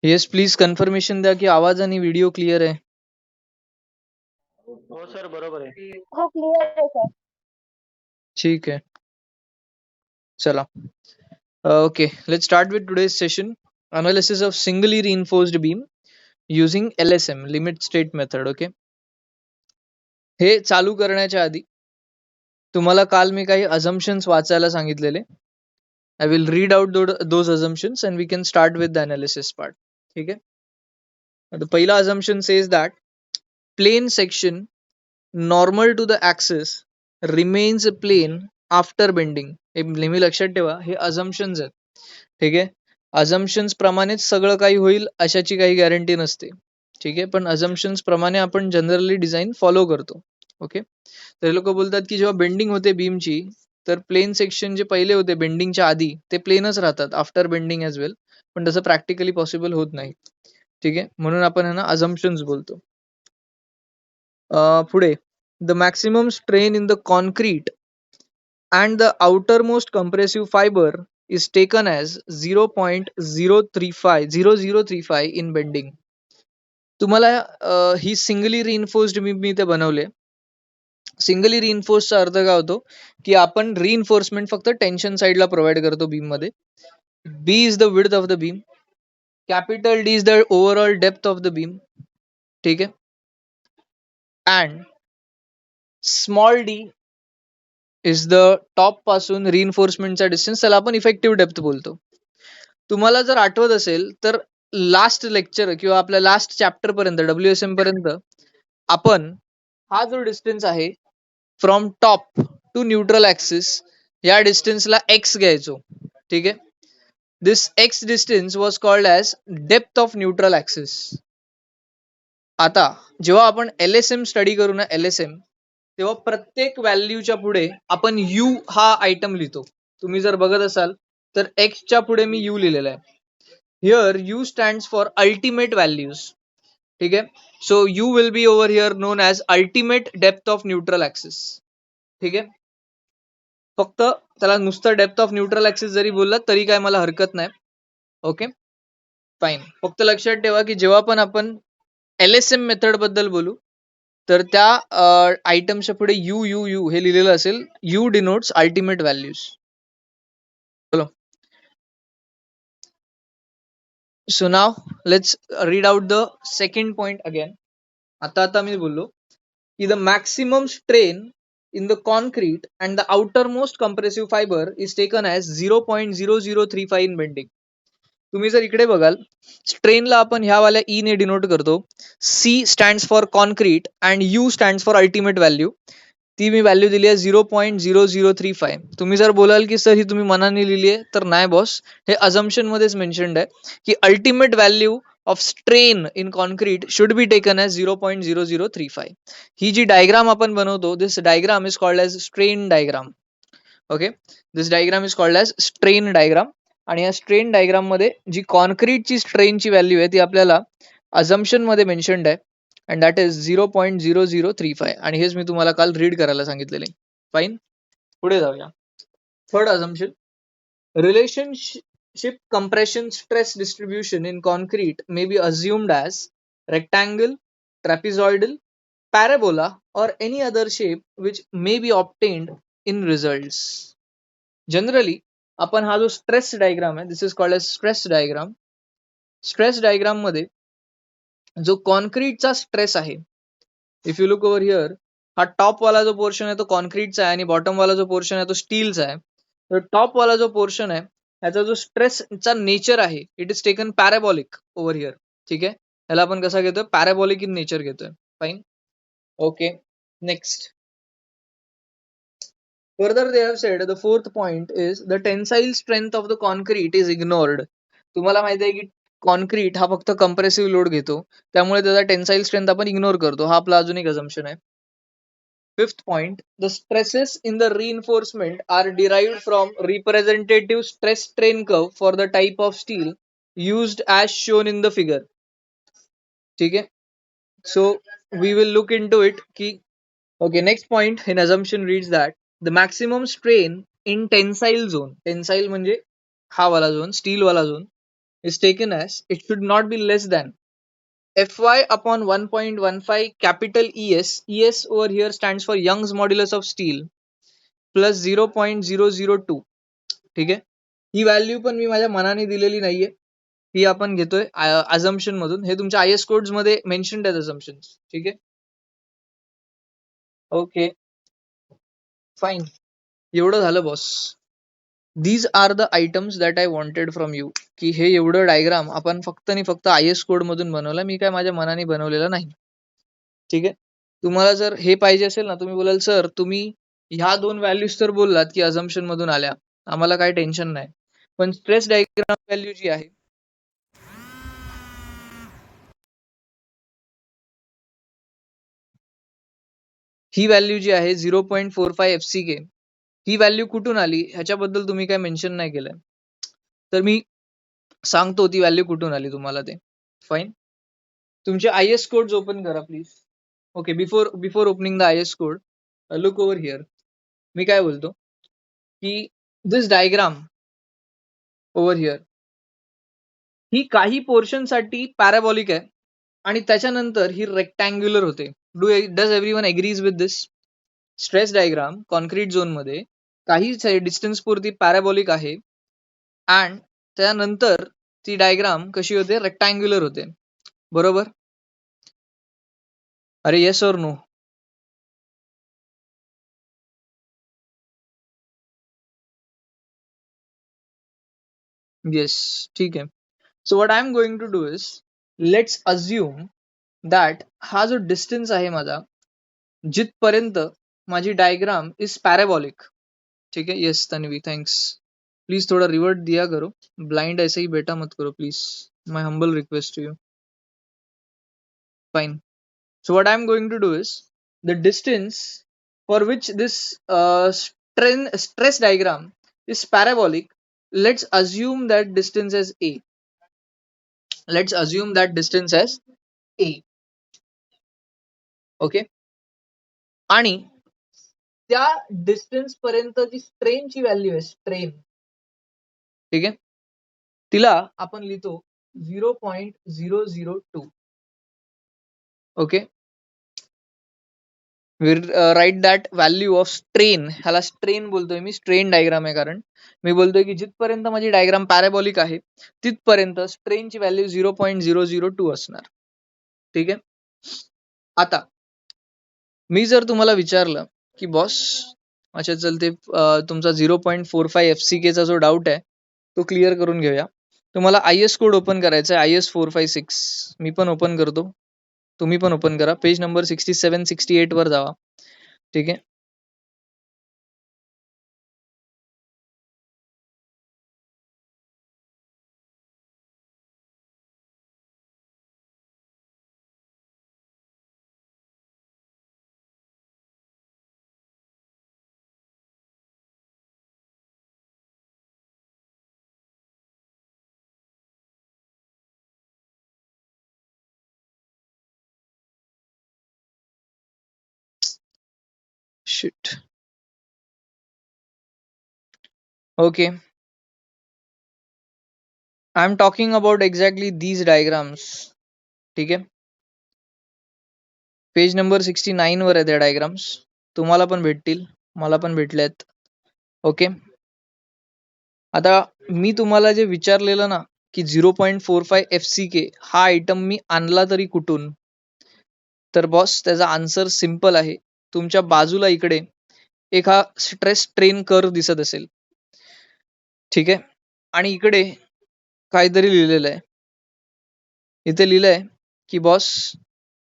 Yes please confirmation द्या की आवाज आणि व्हिडिओ क्लिअर आहे. हो सर बरोबर आहे. हो क्लिअर आहे सर. ठीक आहे, चला. Okay, let's start with today's session. Analysis of singly reinforced beam using LSM, limit state method. Okay, हे चालू करण्याच्या आधी तुम्हाला काल मी काही assumptions वाचायला सांगितलेले. I will read out those assumptions and we can start with the analysis part. ठीक आहे. The पहिला assumption says that plane section normal to the axis remains a plane after bending. हे नेहमी लक्षात ठेवा, हे assumptions आहेत. ठीक आहे. अझम्पन्स प्रमाणेच सगळं काही होईल अशाची काही गॅरंटी नसते. ठीक आहे, पण अझम्पन्स प्रमाणे आपण जनरली डिझाईन फॉलो करतो. ओके, तर लोक बोलतात की जेव्हा बेंडिंग होते बीमची, तर प्लेन सेक्शन जे पहिले होते बेंडिंगच्या आधी ते प्लेनच राहतात आफ्टर बेंडिंग ॲज वेल, पण तसं प्रॅक्टिकली पॉसिबल होत नाही. ठीक आहे, म्हणून आपण ह्यांना अझम्पन्स बोलतो. पुढे, the maximum strain in the concrete and the outermost compressive fiber is taken as 0.035 in bending. तुम्हाला ही सिंगली रिइन्फोर्स्ड मी ते बनवले. सिंगली रिइन्फोर्सचा अर्थ काय होतो की आपण रिइन्फोर्समेंट फक्त टेन्शन साइडला प्रोव्हाइड करतो बीम मध्ये. B is the width of the beam, capital D is the overall depth of the beam. ठीक आहे, and small D is the top पासून रिइन्फोर्समेंटचा डिस्टन्स, त्याला आपण इफेक्टिव्ह डेप्थ बोलतो. तुम्हाला जर आठवत असेल तर लास्ट लेक्चर किंवा आपल्या लास्ट चॅप्टर पर्यंत WSM पर्यंत आपण हा जो डिस्टन्स आहे from top to neutral axis या डिस्टन्सला एक्स घ्यायचो. ठीक आहे, this X distance was called as depth of neutral axis. आता जेव्हा आपण LSM स्टडी करू ना, LSM, तेव्हा प्रत्येक व्हॅल्यूच्या पुढे आपण यू हा आयटम लिहितो. तुम्ही जर बघत असाल तर एक्सच्या पुढे मी यू लिहिलेला आहे. Here you stands for ultimate values. ठीक आहे, so you will be over here non as ultimate depth of neutral axis. ठीक आहे, फक्त त्याला नुसतं डेप्थ ऑफ न्यूट्रल ऍक्सिस जरी बोललात तरी काय मला हरकत नाही. ओके फाईन, फक्त लक्षात ठेवा की जेव्हा पण आपण LSM मेथड बद्दल बोलू तर त्या आयटमच्या पुढे यू यू यू हे लिहिलेलं असेल. U denotes ultimate values. चलो, so now let's read out the second point again. आता मी बोललो की the maximum strain in the concrete and the outermost compressive fiber is taken as 0.0035 in bending. तुम्ही जर इकडे बघाल, स्ट्रेनला आपण ह्या वाल्या ई ने डिनोट करतो. C stands for concrete and U stands for ultimate value. ती मी व्हॅल्यू दिली आहे 0.0035. तुम्ही जर बोलाल की सर ही तुम्ही मनाने लिहिली आहे, तर नाही बॉस, हे अझम्पशन मध्येच मेन्शन्ड आहे की ultimate value of strain in concrete should be taken as 0.0035. ही जी डायग्राम आपण बनवतो, this diagram is called as strain diagram. Okay, this diagram is called as strain diagram. आणि या स्ट्रेन डायग्राम मध्ये जी कॉन्क्रीटची स्ट्रेनची व्हॅल्यू आहे ती आपल्याला अझम्पशन मध्ये मेन्शन्ड आहे, अँड दॅट इज 0.0035. आणि हेच मी तुम्हाला काल रीड करायला सांगितलेले. फाईन, पुढे जाऊया. Third assumption, relationship compression stress distribution in concrete may be assumed as rectangle, trapezoidal, parabola or any other shape which may be obtained in results. Generally आपण हा जो स्ट्रेस डायग्राम आहे, this is called as stress diagram. Stress diagram मध्ये जो कॉन्क्रीटचा stress आहे, if you look over here, हा top वाला जो पोर्शन आहे तो कॉन्क्रीटचा आहे आणि बॉटम वाला जो पोर्शन आहे तो स्टीलचा आहे. तर टॉप वाला जो पोर्शन आहे ह्याचा जो स्ट्रेसचा नेचर आहे, it is taken parabolic over here. ठीक आहे, याला आपण कसा घेतोय, पॅराबॉलिक इन नेचर घेतोय. Fine, okay, next. Further, they have said the fourth point is the tensile strength of the concrete is ignored. तुम्हाला माहिती आहे की कॉन्क्रीट हा फक्त कंप्रेसिव्ह लोड घेतो, त्यामुळे त्याचा टेन्साईल स्ट्रेंथ आपण इग्नोर करतो. हा आपला अजून एक अझम्पशन आहे. Fifth point, the stresses in the reinforcement are derived from representative stress strain curve for the type of steel used as shown in the figure. ठीक है, so we will look into it ki, okay, next point in assumption reads that the maximum strain in tensile zone, tensile म्हणजे हा वाला zone, steel वाला zone, is taken as it should not be less than Fy upon 1.15 capital ES. ES over here stands for Young's modulus of steel plus 0.002. ठीक आहे. ही value पण मी माझ्या मनाने दिलेली नाहीये, ही आपण घेतोय अझम्पशन मधून. हे तुमच्या IS कोड्स मध्ये मेन्शन्ड आहेत अझम्पशन्स. ठीक आहे. Okay fine. एवढं झालं boss. These are the items that I wanted from you. की हे एवढं डायग्राम आपण फक्त आणि फक्त IS कोड मधून बनवलं, मी काय माझ्या मनाने बनवलेलं नाही. ठीक आहे. तुम्हाला जर हे पाहिजे असेल ना, तुम्ही बोलाल सर तुम्ही ह्या दोन व्हॅल्यूज तर बोललात की अझम्पशन मधून आल्या, आम्हाला काही टेन्शन नाही, पण स्ट्रेस डायग्राम व्हॅल्यू जी आहे ही व्हॅल्यू जी आहे 0.45 FCK, ही व्हॅल्यू कुठून आली ह्याच्याबद्दल तुम्ही काय मेन्शन नाही केलंय, तर मी सांगतो ती व्हॅल्यू कुठून आली तुम्हाला ते. फाईन. तुमचे IS कोड्स ओपन करा please. Okay, before opening the IS code, look over here. मी काय बोलतो की दिस डायग्राम ओव्हर हिअर ही काही पोर्शन साठी पॅराबॉलिक आहे आणि त्याच्यानंतर ही रेक्टँग्युलर होते. Does everyone agrees with this? Stress diagram concrete zone मध्ये काही डिस्टन्स पुरती पॅराबॉलिक आहे अँड त्यानंतर ती डायग्राम कशी होते? रेक्टँग्युलर होते. बरोबर? अरे येस और नो? येस. ठीक आहे. So what I am going to do is, let's assume that हा जो डिस्टन्स आहे माझा, जिथपर्यंत माझी डायग्राम इज पॅराबॉलिक. ठीक है. Yes Tanvi, thanks. प्लीज थोड़ा रिवर्ट दिया करो, ब्लाइंड ऐसे ही बेटा मत करो please. My humble request to you. Fine. So what I'm going to do is, the distance for which this stress diagram is parabolic, let's assume that distance as a. Let's assume that distance as a. Okay. आणि त्या distance पर्यंत जी स्ट्रेनची value आहे, strain, ठीक आहे, तिला आपण लिहितो 0.002. Okay. Right that value of strain. ह्याला स्ट्रेन बोलतोय मी, स्ट्रेन डायग्राम आहे, कारण मी बोलतोय की जिथपर्यंत माझी डायग्राम पॅराबॉलिक आहे तिथपर्यंत स्ट्रेनची व्हॅल्यू 0.002 असणार. ठीक आहे. आता मी जर तुम्हाला विचारलं की बॉस, अच्छा चल ते तुमचा 0.45 FCK चा जो डाऊट आहे तो क्लिअर करून घेऊया. तुम्हाला IS कोड ओपन करायचा आहे, IS456. मी पण ओपन करतो, तुम्ही पण ओपन करा. पेज नंबर 67-68 वर जावा. ठीक आहे. Shit. Okay. I am talking about exactly these diagrams. ठीक आहे. पेज नंबर 69 वर आहे त्या डायग्राम्स. तुम्हाला पण भेटतील, मला पण भेटल्यात. ओके. आता मी तुम्हाला जे विचारलेलं ना की 0.45 FCK हा आयटम मी आणला तरी कुठून, तर बॉस त्याचा आन्सर सिंपल आहे. तुमच्या बाजूला इकडे एक हा स्ट्रेस ट्रेन कर्व दिसत असेल. ठीक आहे. आणि इकडे काहीतरी लिहिलेलं आहे. इथे लिहिलंय की boss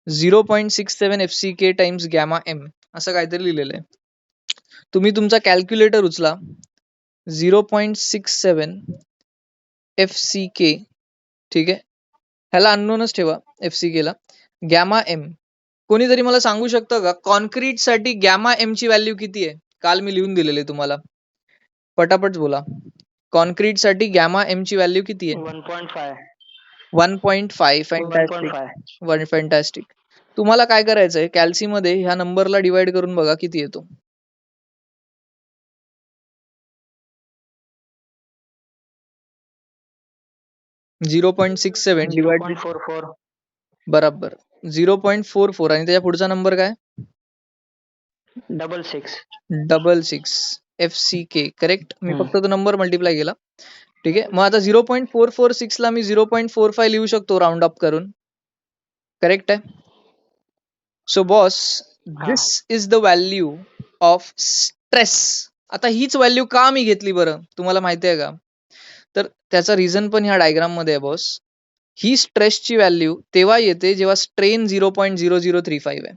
0.67 FCK times gamma M, असं काहीतरी लिहिलेलं आहे. तुम्ही तुमचा कॅल्क्युलेटर उचला. 0.67 FCK. ठीक आहे. ह्याला अननोनच ठेवा FCK ला. गॅमा एम कोणीतरी मला सांगू शकतं का कॉन्क्रीट साठी गॅमा एम ची व्हॅल्यू किती आहे? काल मी लिहून दिलेली तुम्हाला, पटापट बोला. कॉन्क्रीट साठी गॅमा एम ची व्हॅल्यू किती आहे? 1.5. Fantastic, fantastic. तुम्हाला काय करायचंय, कॅल्सी मध्ये ह्या नंबरला डिवाइड करून बघा किती येतो. 0.67 डिवाइडेड 0.44 बरोबर 0.44 आणि त्याच्या पुढचा नंबर काय 66 66 करेक्ट. मी फक्त तो नंबर मल्टिप्लाय केला. ठीक आहे. मग आता 0.446 ला मी 0.45 लिहू शकतो राऊंड अप करून. करेक्ट आहे. So boss this is the value of stress. आता हीच व्हॅल्यू का मी घेतली बरं तुम्हाला माहिती आहे का? तर त्याचा रिझन पण ह्या डायग्राम मध्ये आहे बॉस. ही स्ट्रेसची व्हॅल्यू तेव्हा येते जेव्हा स्ट्रेन 0.0035 आहे.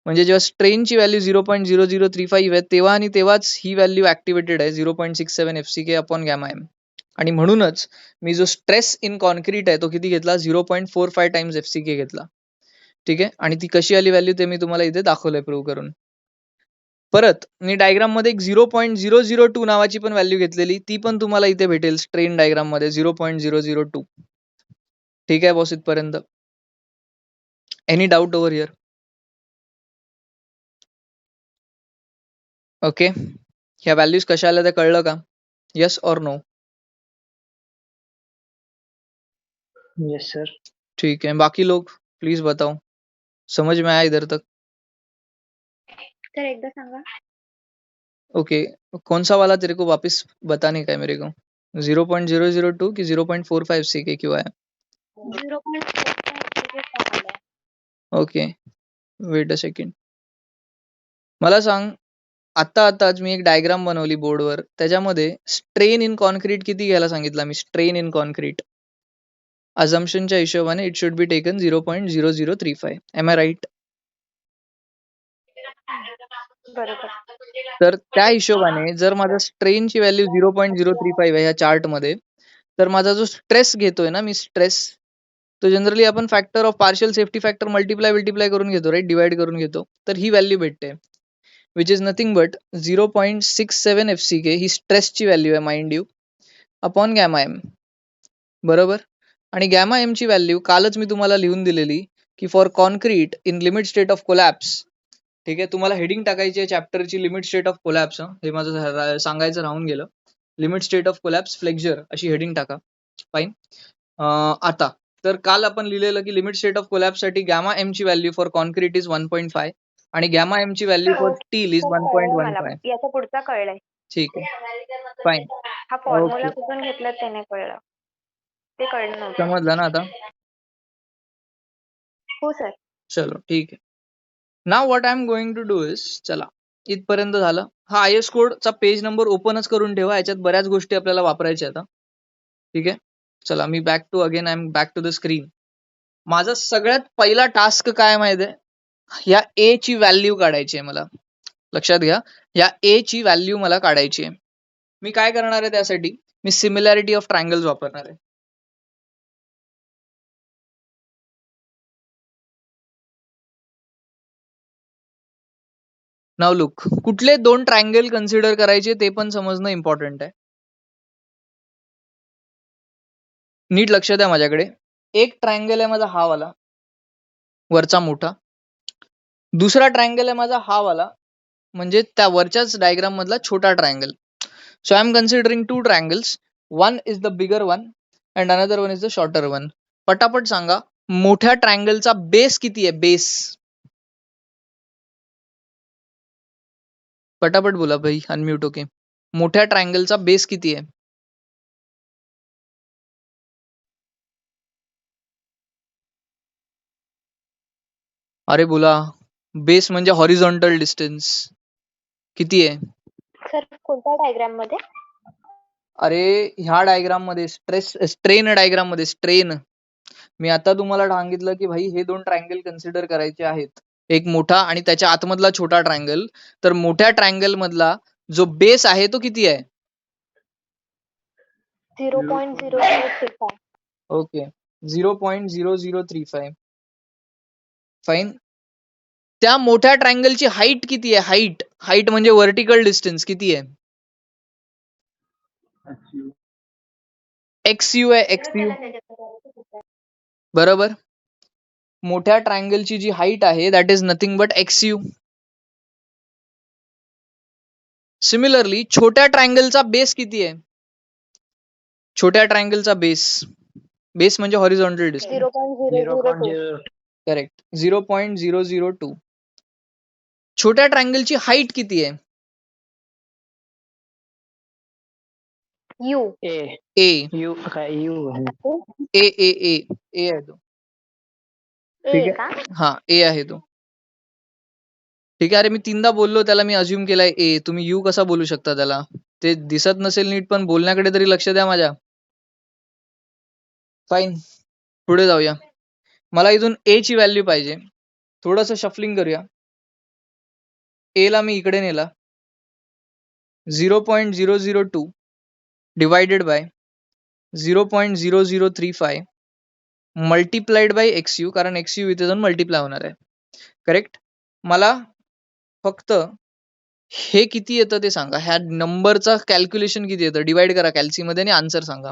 म्हणजे जेव्हा स्ट्रेनची व्हॅल्यू 0.0035 आहे तेव्हा आणि तेव्हाच ही व्हॅल्यू ऍक्टिव्हेटेड आहे 0.67 FCK अपॉन गॅमा एम. आणि म्हणूनच मी जो स्ट्रेस इन कॉन्क्रीट आहे तो किती घेतला 0.45 टाइम्स FCK घेतला. ठीक आहे. आणि ती कशी आली व्हॅल्यू ते मी तुम्हाला इथे दाखवलंय प्रूव्ह करून. परत मी डायग्राम मध्ये एक 0.002 नावाची पण व्हॅल्यू घेतलेली ती पण तुम्हाला इथे भेटेल स्ट्रेन डायग्राम मध्ये 0.002. ठीक आहे बॉस इथपर्यंत. Any doubt over here? Okay. ह्या व्हॅल्यूज कशा आल्या ते कळलं का? येस और नो? Yes sir. ठीक है. बाकी लोग प्लीज बताओ समझ में आया इधर तक? सर एकदा सांगा. ओके. कौन सा वाला तेरे को वापस बताने का है मेरे को? 0.002 की 0.45 सीके क्यों आया? 0.45 ओके. Weight a second. मला सांग आताच मी एक डायग्राम बनवली बोर्डवर. त्याच्यामध्ये स्ट्रेन इन कॉन्क्रीट किती घ्यायला सांगितला मी? स्ट्रेन इन कॉन्क्रीट अझम्पशनच्या हिशोबाने it should be taken 0.0035. Am I right? बरोबर. तर त्या हिशोबाने जर माझा स्ट्रेनची व्हॅल्यू 0.035 आहे ह्या चार्टमध्ये, तर माझा जो स्ट्रेस घेतोय ना मी स्ट्रेस, तो जनरली आपण factor of partial safety factor multiply करून घेतो राईट, डिवाइड करून घेतो. तर ही व्हॅल्यू भेटते which is nothing but 0.67 FCK. ही स्ट्रेसची व्हॅल्यू आहे mind you upon gamma M. बरोबर. आणि गॅमा एम ची व्हॅल्यू कालच मी तुम्हाला लिहून दिलेली की for concrete in limit state of collapse. ठीक आहे. तुम्हाला हेडिंग टाकायची आहे चॅप्टरची लिमिट स्टेट ऑफ कोलॅप्स. हे माझं सांगायचं राहून गेलं. Limit state of collapse flexure अशी हेडिंग टाका. फाईन. आता तर काल आपण लिहिलेलं की लिमिट स्टेट ऑफ कोलॅप्स साठी गॅमा एम ची व्हॅल्यू फॉर कॉन्क्रीट इज 1.5 आणि गॅमा एम ची व्हॅल्यू फॉर स्टील इज कळलंय मला. 1.15. याच्या पुढचा कळलंय. ठीक आहे. फाईन. हा फॉर्म्युला ओके. कुठून घेतला ते नाही कळलं. ते कळलं नव्हतं. समजलं ना आता? हो सर. चलो ठीक आहे. Now what I am going to do is, चला इथपर्यंत झालं. हा IS कोडचा पेज नंबर ओपनच करून ठेवा. याच्यात बऱ्याच गोष्टी आपल्याला वापरायच्या आता. ठीक आहे. चला मी back to again I am back to the screen. माझा सगळ्यात पहिला टास्क काय माहिती आहे? या ए ची व्हॅल्यू काढायची आहे मला. लक्षात घ्या, या ए ची व्हॅल्यू मला काढायची आहे. मी काय करणार आहे त्यासाठी? मी सिमिलॅरिटी ऑफ ट्रायंगल्स वापरणार आहे. नाव लुक, कुठले दोन ट्रायंगल कन्सिडर करायचे ते पण समजणं इम्पॉर्टंट आहे. नीट लक्ष द्या माझ्याकडे. एक ट्रायंगल आहे माझा हा वाला वरचा मोठा. दुसरा ट्रायंगल आहे माझा हा वाला म्हणजे त्या वरच्याच डायग्राम मधला छोटा triangle. So I am considering two triangles. One is the bigger one and another one is the shorter one. पटापट सांगा मोठ्या ट्रायंगलचा बेस किती आहे? बेस पटापट बोला भाई, अनम्यूट होके. मोठ्या ट्रायंगलचा बेस किती आहे? अरे बोला. बेस म्हणजे हॉरिझॉन्टल डिस्टन्स किती आहे? सर कोणत्या डायग्राम मध्ये? अरे ह्या डायग्राम मध्ये स्ट्रेन डायग्राम मध्ये स्ट्रेन. मी आता तुम्हाला सांगितलं की भाई हे दोन ट्रायंगल कन्सिडर करायचे आहेत. एक मोठा आणि त्याच्या आतमधला छोटा ट्रायंगल. तर मोठ्या ट्रायंगल मधला जो बेस आहे तो किती आहे? 0.0035. ओके. 0.0035. फाईन. त्या मोठ्या ट्रायंगलची हाईट किती आहे? हाईट म्हणजे व्हर्टिकल डिस्टन्स किती आहे? XU आहे. XU बरोबर. मोठ्या ट्रायंगलची जी हाईट आहे that is nothing but XU. Similarly छोट्या ट्रायंगलचा बेस किती आहे? छोट्या ट्रायंगलचा बेस बेस म्हणजे हॉरिझॉन्टल डिस्टन्स. 0.002. करेक्ट. 0.002. छोट्या ट्रायंगलची हाईट किती आहे? U. ए ए यू काय यू ए ए ए ए आहे तो. ठीक A आहे. का? हा ए आहे तो. ठीक आहे. अरे मी 3दा बोललो त्याला, मी अज्युम केलाय ए. तुम्ही यू कसा बोलू शकता त्याला? ते दिसत नसेल नीट, पण बोलण्याकडे तरी लक्ष द्या माझ्या. फाईन. पुढे जाऊया. मला इथून ए ची व्हॅल्यू पाहिजे. थोडंसं शफलिंग करूया. ए ला मी इकडे नेला. 0.002 divided by 0.0035 multiplied by XU, कारण XU इथे जाऊन मल्टिप्लाय होणार आहे. करेक्ट. मला फक्त हे किती येतं ते सांगा. ह्या नंबरचा कॅल्क्युलेशन किती येतं, डिवाइड करा कॅल्सी मध्ये आणि आन्सर सांगा.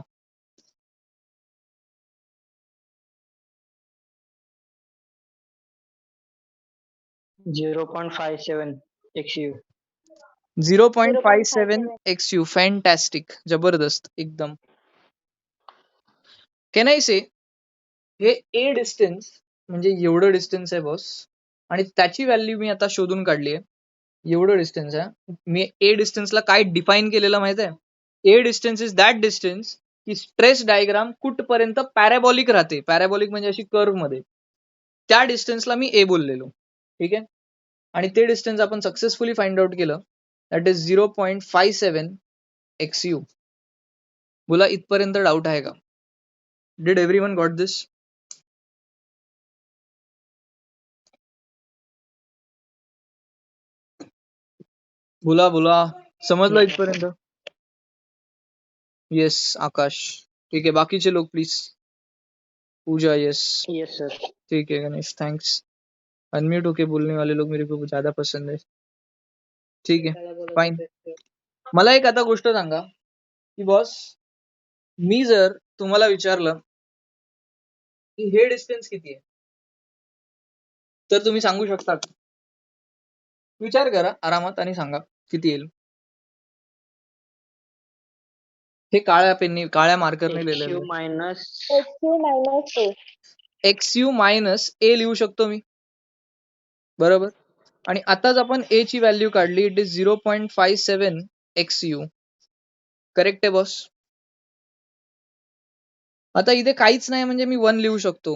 0.57 XU. 0.57 XU. फॅन्टॅस्टिक. जबरदस्त एकदम. कॅन आय से हे ए डिस्टन्स म्हणजे एवढं डिस्टन्स आहे बॉस, आणि त्याची व्हॅल्यू मी आता शोधून काढली आहे. एवढं डिस्टन्स आहे. मी ए डिस्टन्सला काय डिफाईन केलेलं माहित आहे? ए डिस्टन्स इज दॅट डिस्टन्स की स्ट्रेस डायग्राम कुठपर्यंत पॅराबॉलिक राहते. पॅराबॉलिक म्हणजे अशी कर्व मध्ये, त्या डिस्टन्सला मी ए बोललेलो. ठीक आहे. आणि ते डिस्टन्स आपण सक्सेसफुली फाइंड आउट केलं. That is 0.57 XU. बोला, इथपर्यंत डाऊट आहे का? Did everyone got this? बोला बोला, समजलं इथपर्यंत? येस आकाश. ठीक है, बाकीचे लोग please. Pooja yes. Yes sir. ठीक है गणेश, थैंक्स. अनम्यूट होके बोलने वाले लोग मेरे को ज्यादा पसंद है. ठीक है फाइन. मला एक आता गोष्ट सांगा की बॉस, मी जर तुम्हाला विचारलं की हे डिस्टन्स किती आहे, तर तुम्ही सांगू शकता का? विचार करा आरामात आणि सांगा किती येईल. हे काळ्या पेननी, काळ्या मार्करने लिहिलेलं XU आहे. Minus XU minus A. XU minus A लिहू शकतो मी, बरोबर. आणि आताच आपण ए ची व्हॅल्यू काढली. It is 0.57 XU. करेक्ट आहे बॉस. आता इथे काहीच नाही म्हणजे मी 1 लिहू शकतो.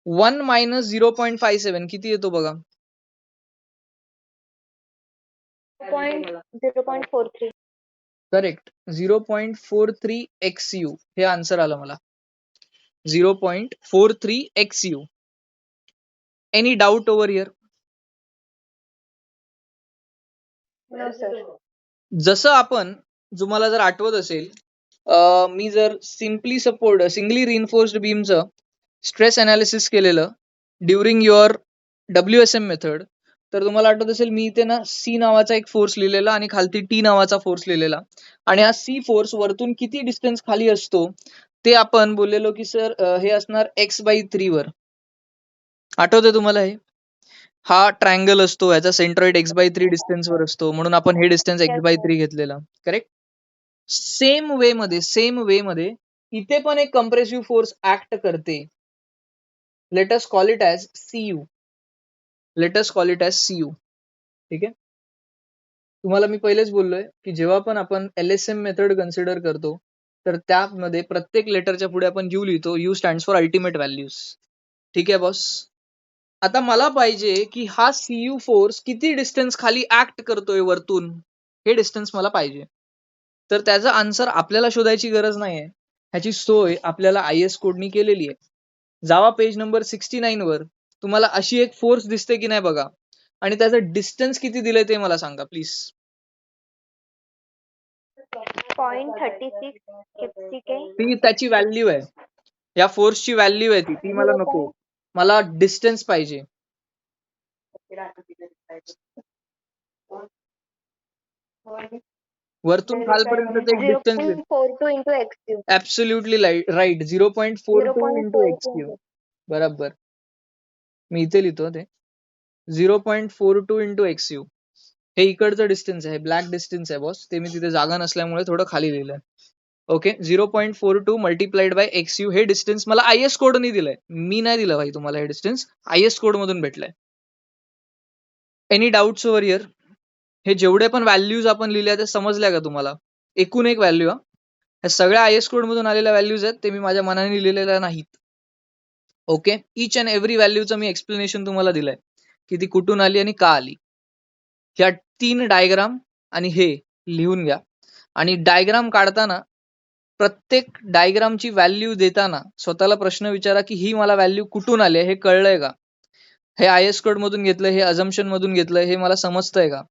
1 मायनस 0.57 किती येतो बघा. 0.43. करेक्ट. 0.43 XU हे आन्सर आलं मला. 0.43 XU. Any doubt over here? No sir. जसं आपण, तुम्हाला जर आठवत असेल, मी जर सिंगली रिइन्फोर्स्ड बीमचं स्ट्रेस अनालिसिस केलेलं ड्युरिंग युअर WSM मेथड, तर तुम्हाला आठवत असेल मी इथे ना सी नावाचा एक फोर्स लिहिलेला आणि खालती टी नावाचा फोर्स लिहिलेला, आणि हा सी फोर्स वरतून किती डिस्टन्स खाली असतो ते आपण बोललेलो की सर हे असणार x/3 वर. आठवतंय तुम्हाला हे? हा ट्रायंगल असतो, याचा सेंट्रॉइड x/3 डिस्टन्स वर असतो, म्हणून आपण हे डिस्टन्स x/3 घेतलेला. करेक्ट. सेम वे मध्ये इथे पण एक कंप्रेसिव्ह फोर्स ऍक्ट करते. Let us call it as CU. ठीक आहे. तुम्हाला मी पहिलेच बोललोय की जेव्हा पण आपण LSM मेथड कन्सिडर करतो, तर त्यामध्ये प्रत्येक लेटरच्या पुढे आपण U लिहितो. U stands for ultimate values. ठीक आहे बॉस. आता मला पाहिजे की हा CU फोर्स किती डिस्टन्स खाली ऍक्ट करतोय वरतून, हे डिस्टन्स मला पाहिजे. तर त्याचा आन्सर आपल्याला शोधायची गरज नाहीये, ह्याची सोय आपल्याला IS कोडनी केलेली आहे. जावा पेज नंबर 69 वर. तुम्हाला अशी एक फोर्स दिसते की नाही बघा, आणि त्याचं डिस्टन्स किती दिलंय ते मला सांगा प्लीज. 0.36 FCK. ती त्याची व्हॅल्यू आहे, या फोर्सची व्हॅल्यू आहे ती मला नको. मला डिस्टन्स पाहिजे. वरतून खालपर्यंत एक distance. 0.42 into XU. Absolutely right. 0.42 into XU. बरोबर. मी इथे लिहितो ते 0.42 into XU. हे इकडचं डिस्टन्स आहे, ब्लॅक डिस्टन्स आहे बॉस. ते मी तिथे जागा नसल्यामुळे थोडं खाली लिहिलंय. Okay 0.42 multiplied by x you हे डिस्टन्स मला आयएस कोडनी दिलंय, मी नाही दिलं भाई तुम्हाला हे डिस्टन्स, आयएस कोड मधून भेटलंय. Any doubts over here? हे जेवढे पण व्हॅल्यूज आपण लिहिल्या ते समजल्या का तुम्हाला? एकूण एक व्हॅल्यू, ह्या सगळ्या आयएस कोड मधून आलेल्या व्हॅल्यूज आहेत, ते मी माझ्या मनाने लिहिलेल्या नाहीत. ओके, इच अँड एव्हरी व्हॅल्यूचं मी एक्सप्लेनेशन तुम्हाला दिलंय की ती कुठून आली आणि का आली. ह्या 3 डायग्राम आणि हे लिहून घ्या. आणि डायग्राम काढताना प्रत्येक डायग्रामची व्हॅल्यू देताना स्वतःला प्रश्न विचारा की ही मला व्हॅल्यू कुठून आली हे कळलंय का, हे आयएस कोड मधून घेतलंय, हे अझम्पशन मधून घेतलंय, हे मला समजतंय का,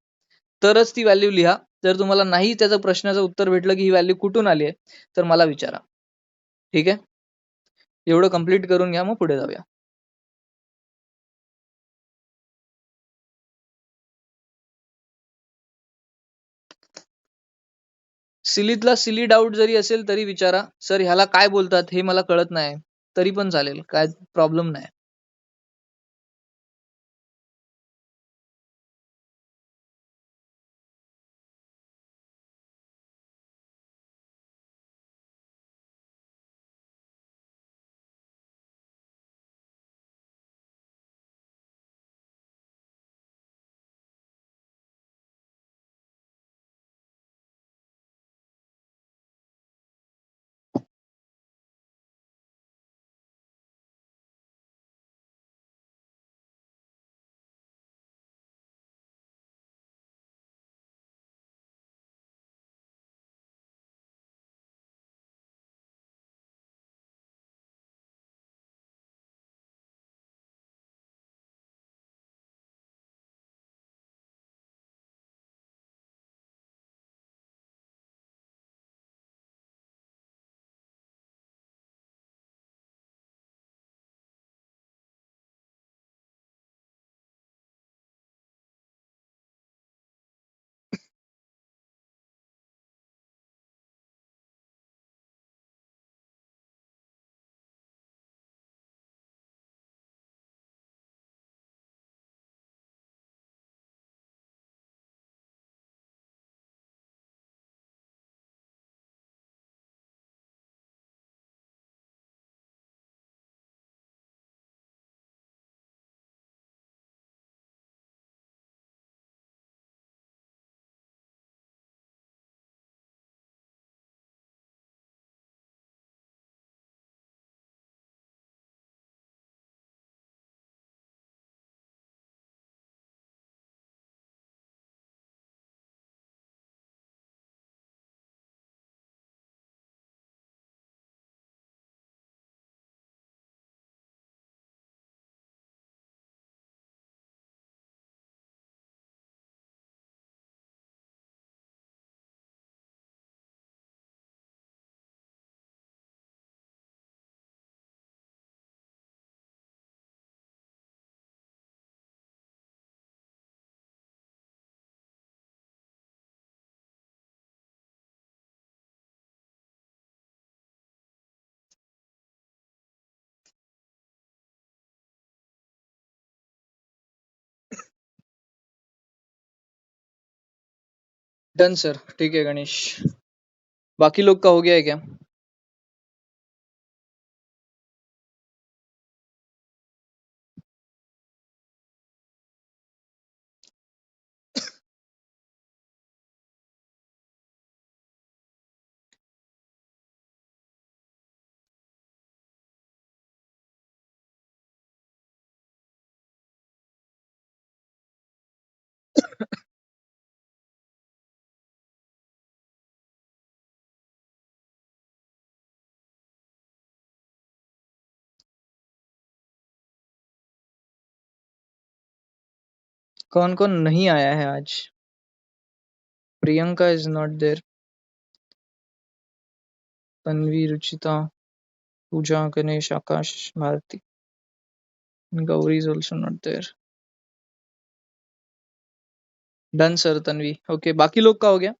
तरच ती व्हॅल्यू लिहा. जर तुम्हाला नाही त्याचं प्रश्नाचं उत्तर भेटलं की ही व्हॅल्यू कुठून आली आहे, तर मला विचारा. ठीक आहे, एवढं कंप्लीट करून घ्या, मग पुढे जाऊया. सिलीतला सिली डाऊट जरी असेल तरी विचारा, सर ह्याला काय बोलतात हे मला कळत नाही, तरी पण चालेल, काय प्रॉब्लेम नाही. डन सर, ठीक है गणेश. बाकी लोग का हो गया है क्या? कौन कौन नहीं आया है आज? Priyanka is not there, Tanvi, Ruchita, Pooja, Ganesh, Akash, Bharti, Gauri is also not there. Done sir Tanvi. Okay, बाकी लोग का हो गया?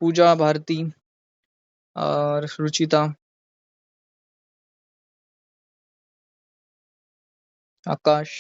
पूजा, भारती और रुचिता, आकाश.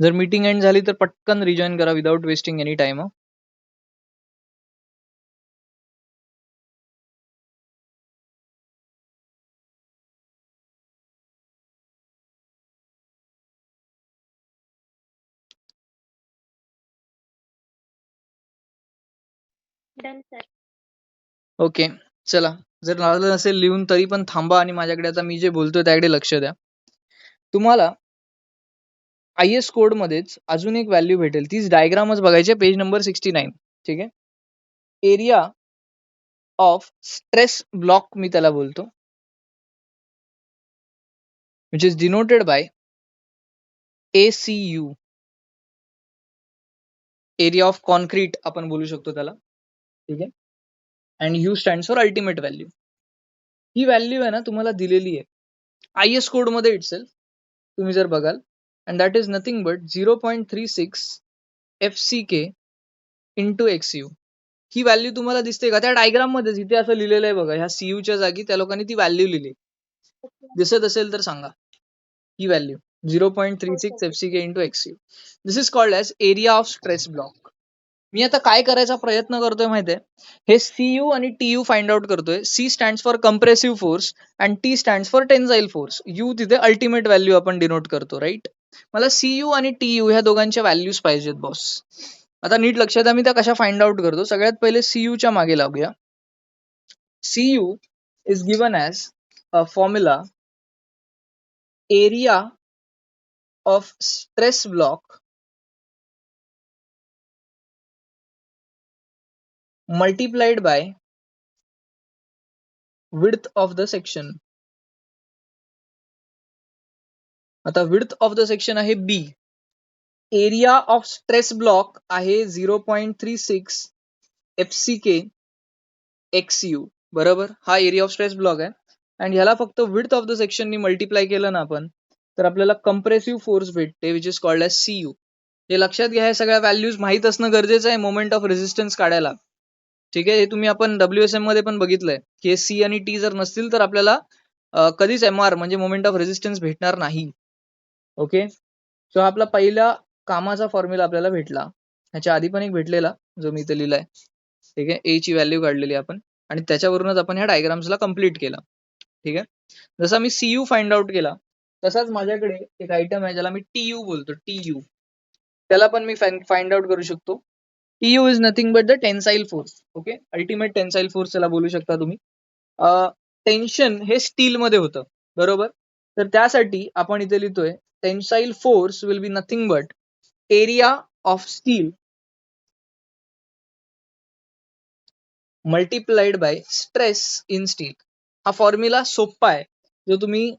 जर मीटिंग एंड झाली तर पटकन रिजॉइन करा without wasting any time. Done sir. Okay, चला. जर झालं नसेल लिहून तरी पण थांबा आणि माझ्याकडे आता मी जे बोलतोय त्याकडे लक्ष द्या. तुम्हाला IS कोड मध्येच अजून एक व्हॅल्यू भेटेल, तीच डायग्रामच बघायची, पेज नंबर 69. ठीक आहे. एरिया ऑफ स्ट्रेस ब्लॉक मी त्याला बोलतो, which is denoted by ACU, area of concrete आपण बोलू शकतो त्याला. ठीक आहे. And U stands for ultimate value. He value आहे ना तुम्हाला दिलेली आहे IS कोड मध्ये इटसेल्फ, तुम्ही जर बघाल, and that is nothing but 0.36 FCK into XU. He value तुम्हाला दिसते का त्या डायग्राम मध्ये? जिथे असं लिहिलेलं आहे बघा, ह्या CU च्या जागी त्या लोकांनी ती व्हॅल्यू लिहिली. दिसत असेल तर सांगा. ही value 0.36 FCK into XU. This is called as area of stress block. मी आता काय करायचा प्रयत्न करतोय माहितीये, हे CU आणि TU फाइंड आउट करतोय. C stands for compressive force and T stands for tensile force. U तिथे अल्टिमेट व्हॅल्यू आपण डिनोट करतो, राईट. मला CU आणि TU ह्या दोघांच्या व्हॅल्यूज पाहिजेत बॉस. आता नीट लक्षात द्या मी त्या कशा फाइंड आउट करतो. सगळ्यात पहिले CU च्या मागे लागूया. CU is given as a formula area of stress block multiplied by width of the section. आता width of the section आहे B. Area of stress block आहे 0.36 FCK XU. बरोबर, हा एरिया ऑफ स्ट्रेस ब्लॉक आहे. And ह्याला फक्त width of the section नी multiply केलं ना आपण, तर आपल्याला कंप्रेसिव्ह फोर्स भेटते, which is called as CU. हे लक्षात घ्या, हे सगळ्या व्हॅल्यूज माहित असणं गरजेचं आहे मोमेंट ऑफ रेझिस्टन्स काढायला. ठीक आहे. हे तुम्ही आपण WSM मध्ये पण बघितलंय की C आणि T जर नसतील तर आपल्याला कधीच MR म्हणजे मोमेंट ऑफ रेझिस्टन्स भेटणार नाही. ओके, सो हा आपला पहिला कामाचा फॉर्म्युला आपल्याला भेटला. ह्याच्या आधी पण एक भेटलेला जो मी इथे लिहिलाय. ठीक आहे. A ची व्हॅल्यू काढलेली आपण आणि त्याच्यावरूनच आपण ह्या डायग्राम्सला कम्प्लीट केला. ठीक आहे. जसा मी CU फाइंड आउट केला तसाच माझ्याकडे एक आयटम आहे ज्याला मी TU बोलतो. TU त्याला पण मी फाइंड आउट करू शकतो. TU is nothing but the tensile force. Okay, ultimate tensile force त्याला बोलू शकता तुम्ही. टेन्शन हे स्टील मध्ये होतं, बरोबर. तर त्यासाठी आपण इथे लिहितोय tensile force will be nothing but area of steel multiplied bye stress in steel. हा फॉर्म्युला सोपा आहे, जो तुम्ही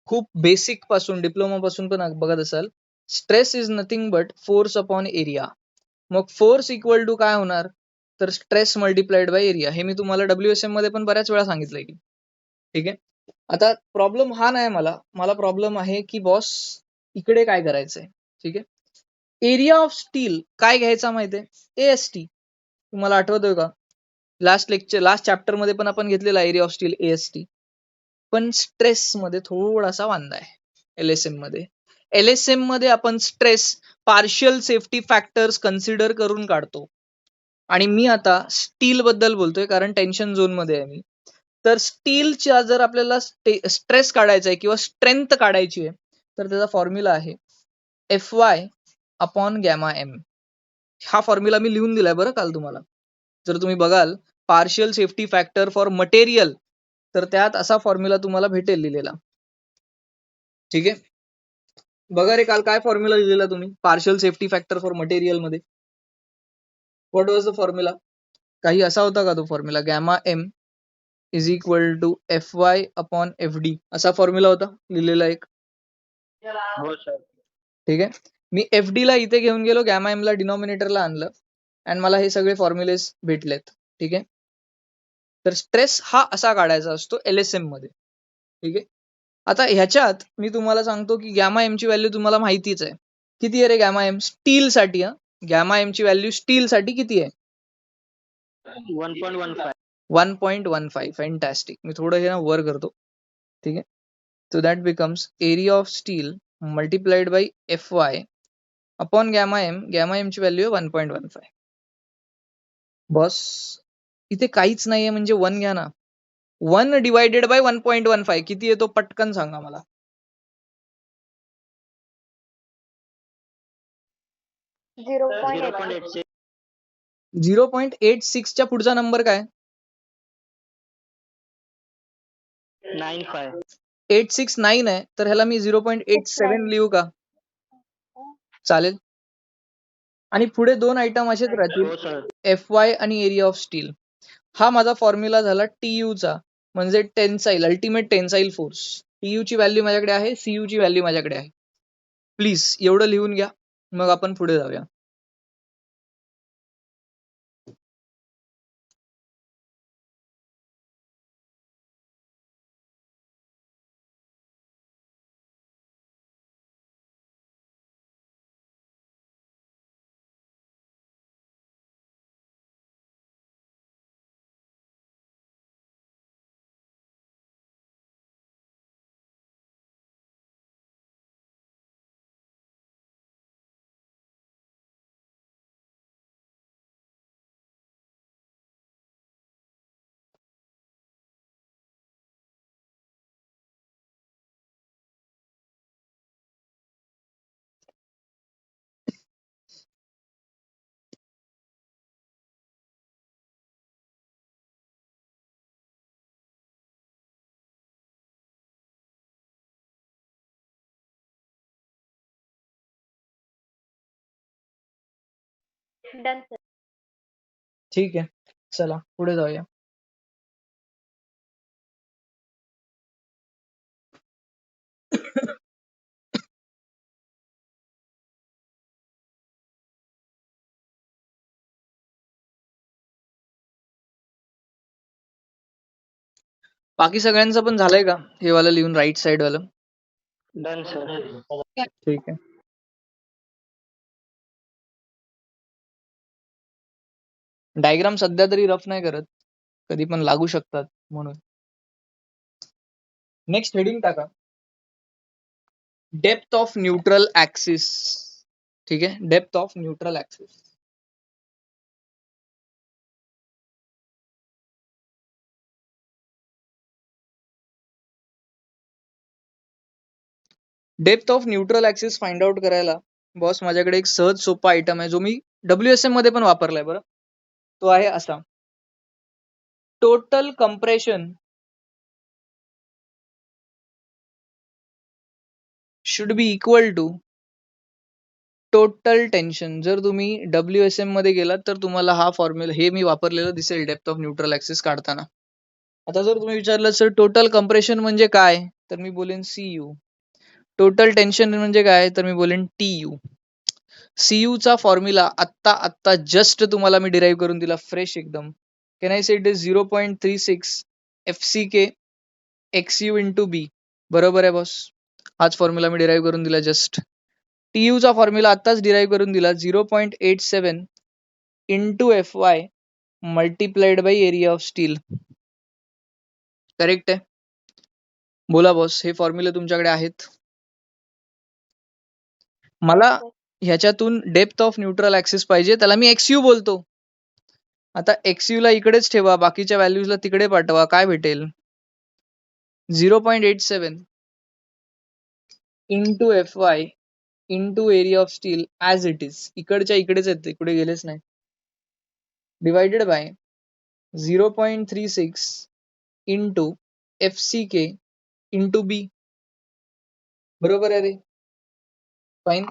खूप बेसिक पासून डिप्लोमा पासून पण बघत असाल. Stress is nothing but force upon area. मग फोर्स इक्वल टू काय होणार, तर स्ट्रेस मल्टिप्लाइड बाय एरिया. हे मी तुम्हाला WSM मध्ये पण बऱ्याच वेळा सांगितलंय की. ठीक आहे. आता प्रॉब्लेम हा नाही, मला प्रॉब्लेम आहे की बॉस इकडे काय करायचंय. ठीक आहे. एरिया ऑफ स्टील काय घ्यायचा माहितीये, AST. तुम्हाला आठवतोय का, लास्ट चॅप्टर मध्ये पण आपण घेतलेला एरिया ऑफ स्टील AST. पण स्ट्रेस मध्ये थोडासा वांदा आहे LSM मध्ये. LSM मध्ये आपण stress partial safety factors consider करून काढतो. आणि मी आता स्टील बद्दल बोलतोय कारण टेन्शन झोन मध्ये आहे मी. तर स्टीलच्या जर आपल्याला स्ट्रेस काढायचा आहे किंवा स्ट्रेंथ काढायची आहे तर त्याचा फॉर्म्युला आहे Fy अपॉन गॅमा M. हा फॉर्म्युला मी लिहून दिलाय बरं काल तुम्हाला. जर तुम्ही बघाल partial safety factor for material तर त्यात असा फॉर्म्युला तुम्हाला भेटेल लिहिलेला. ठीक आहे. बघा रे, काल काय फॉर्म्युला लिहिलेला तुम्ही partial safety factor for material मध्ये? What was the formula? काही असा होता का तो formula, gamma M is equal to Fy upon FD, असा फॉर्म्युला होता लिहिलेला एक. हो सर. ठीक आहे. मी FD ला इथे घेऊन गेलो, गॅमा M ला डिनॉमिनेटरला आणलं आणि मला हे सगळे फॉर्म्युलेस भेटलेत. ठीक आहे. तर स्ट्रेस हा असा काढायचा असतो LSM मध्ये. ठीक आहे. आता ह्याच्यात मी तुम्हाला सांगतो की गॅमा M ची व्हॅल्यू तुम्हाला माहितीच आहे. किती आहे रे गॅमा M स्टील साठी? गॅमा M ची व्हॅल्यू स्टील साठी किती आहे? 1.15. 1.15. फॅन्टॅस्टिक. मी थोडं हे ना वर करतो. ठीक आहे. So that becomes area of steel multiplied by Fy upon gamma M ची व्हॅल्यू आहे 1.15. बॉस इथे काहीच नाहीये म्हणजे 1 घ्या ना. 1 डिवायडेड बाय 1.15 किती येतो पटकन सांगा मला. 0.86. 0.86 च्या पुढचा नंबर काय? 95. 869 आहे तर ह्याला मी 0.87 लिहू का? चालेल. आणि पुढे 2 आयटम असेच राहतील, हो सर. FY आणि एरिया ऑफ स्टील. हा माझा फॉर्म्युला झाला TU चा, म्हणजे tensile, ultimate tensile force. TU ची व्हॅल्यू माझ्याकडे आहे, CU ची व्हॅल्यू माझ्याकडे आहे. प्लीज एवढं लिहून घ्या, मग आपण पुढे जाऊया. Done, sir. ठीक आहे, चला पुढे जाऊया. बाकी सगळ्यांचं पण झालंय का हे वाला लिहून, राईट साइड वाला? Done sir. ठीक आहे. डायग्राम सध्या तरी रफ नाही करत, कधी पण लागू शकतात म्हणून. नेक्स्ट हेडिंग टाका, डेप्थ ऑफ न्यूट्रल ऍक्सिस. ठीक आहे, depth of neutral axis. Depth of neutral axis find out करायला बॉस माझ्याकडे एक सहज सोपा आयटम आहे, जो मी WSM मध्ये पण वापरलाय बरं. तो आहे असा, total compression should be equal to total tension. जर तुम्ही WSM मध्ये गेलात तर तुम्हाला हा फॉर्म्युला, हे मी वापरलेलं दिसेल डेप्थ ऑफ न्यूट्रल ऍक्सिस काढताना. आता जर तुम्ही विचारलं सर टोटल कंप्रेशन म्हणजे काय, तर मी बोलेन CU. टोटल टेन्शन म्हणजे काय, तर मी बोलेन TU. CU चा फॉर्म्युला आत्ता आत्ता जस्ट तुम्हाला मी डिराईव्ह करून दिला, फ्रेश एकदम. Can I say it is 0.36 FCK XU into B. बरोबर आहे बॉस, हाच फॉर्म्युला मी डिराईव्ह करून दिला जस्ट. TU चा फॉर्म्युला आत्ताच डिराईव्ह करून दिला, 0.87 into FY multiplied by area of steel. Correct आहे. बोला बॉस, हे फॉर्म्युले तुमच्याकडे आहेत? मला Sir. ह्याच्यातून डेप्थ ऑफ न्यूट्रल ऍक्सिस पाहिजे, त्याला मी XU बोलतो. आता XU ला इकडेच ठेवा, बाकीच्या व्हॅल्यूजला तिकडे पाठवा, काय भेटेल? 0.87 into FY into area of steel as it is, इकडच्या इकडेच आहेत, इकडे गेलेच नाही, divided by 0.36 into FCK into B. बरोबर आहे रे? Fine.